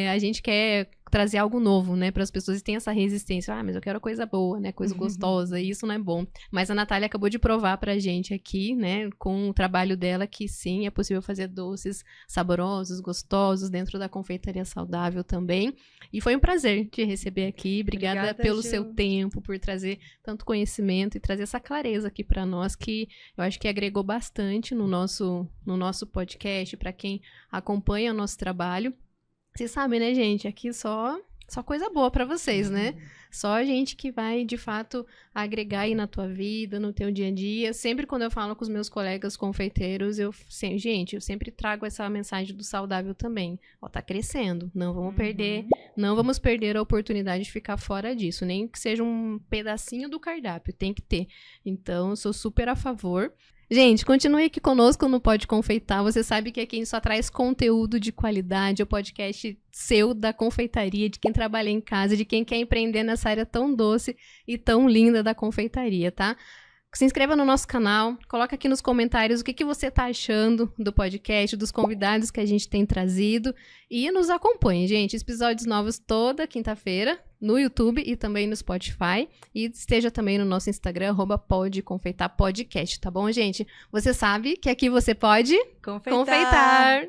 a gente quer trazer algo novo, né, para as pessoas e tem essa resistência. Mas eu quero coisa boa, né, coisa gostosa, e isso não é bom. Mas a Natália acabou de provar pra gente aqui, né, com o trabalho dela, que sim, é possível fazer doces saborosos, gostosos, dentro da confeitaria saudável também. E foi um prazer te receber aqui. Obrigada pelo Ju. Seu tempo, por trazer tanto conhecimento e trazer essa clareza aqui para nós, que eu acho que agregou bastante no nosso podcast, para quem acompanha o nosso trabalho. Vocês sabem, né, gente? Aqui só coisa boa pra vocês, né? Só a gente que vai, de fato, agregar aí na tua vida, no teu dia a dia. Sempre quando eu falo com os meus colegas confeiteiros, eu sempre trago essa mensagem do saudável também. Ó, tá crescendo, não vamos perder a oportunidade de ficar fora disso, nem que seja um pedacinho do cardápio, tem que ter. Então, eu sou super a favor. Gente, continue aqui conosco no Pode Confeitar. Você sabe que aqui a gente só traz conteúdo de qualidade, o podcast seu da confeitaria, de quem trabalha em casa, de quem quer empreender nessa área tão doce e tão linda da confeitaria, tá? Se inscreva no nosso canal, coloca aqui nos comentários o que você está achando do podcast, dos convidados que a gente tem trazido e nos acompanhe, gente. Episódios novos toda quinta-feira no YouTube e também no Spotify. E esteja também no nosso Instagram, @podeconfeitarpodcast, tá bom, gente? Você sabe que aqui você pode confeitar.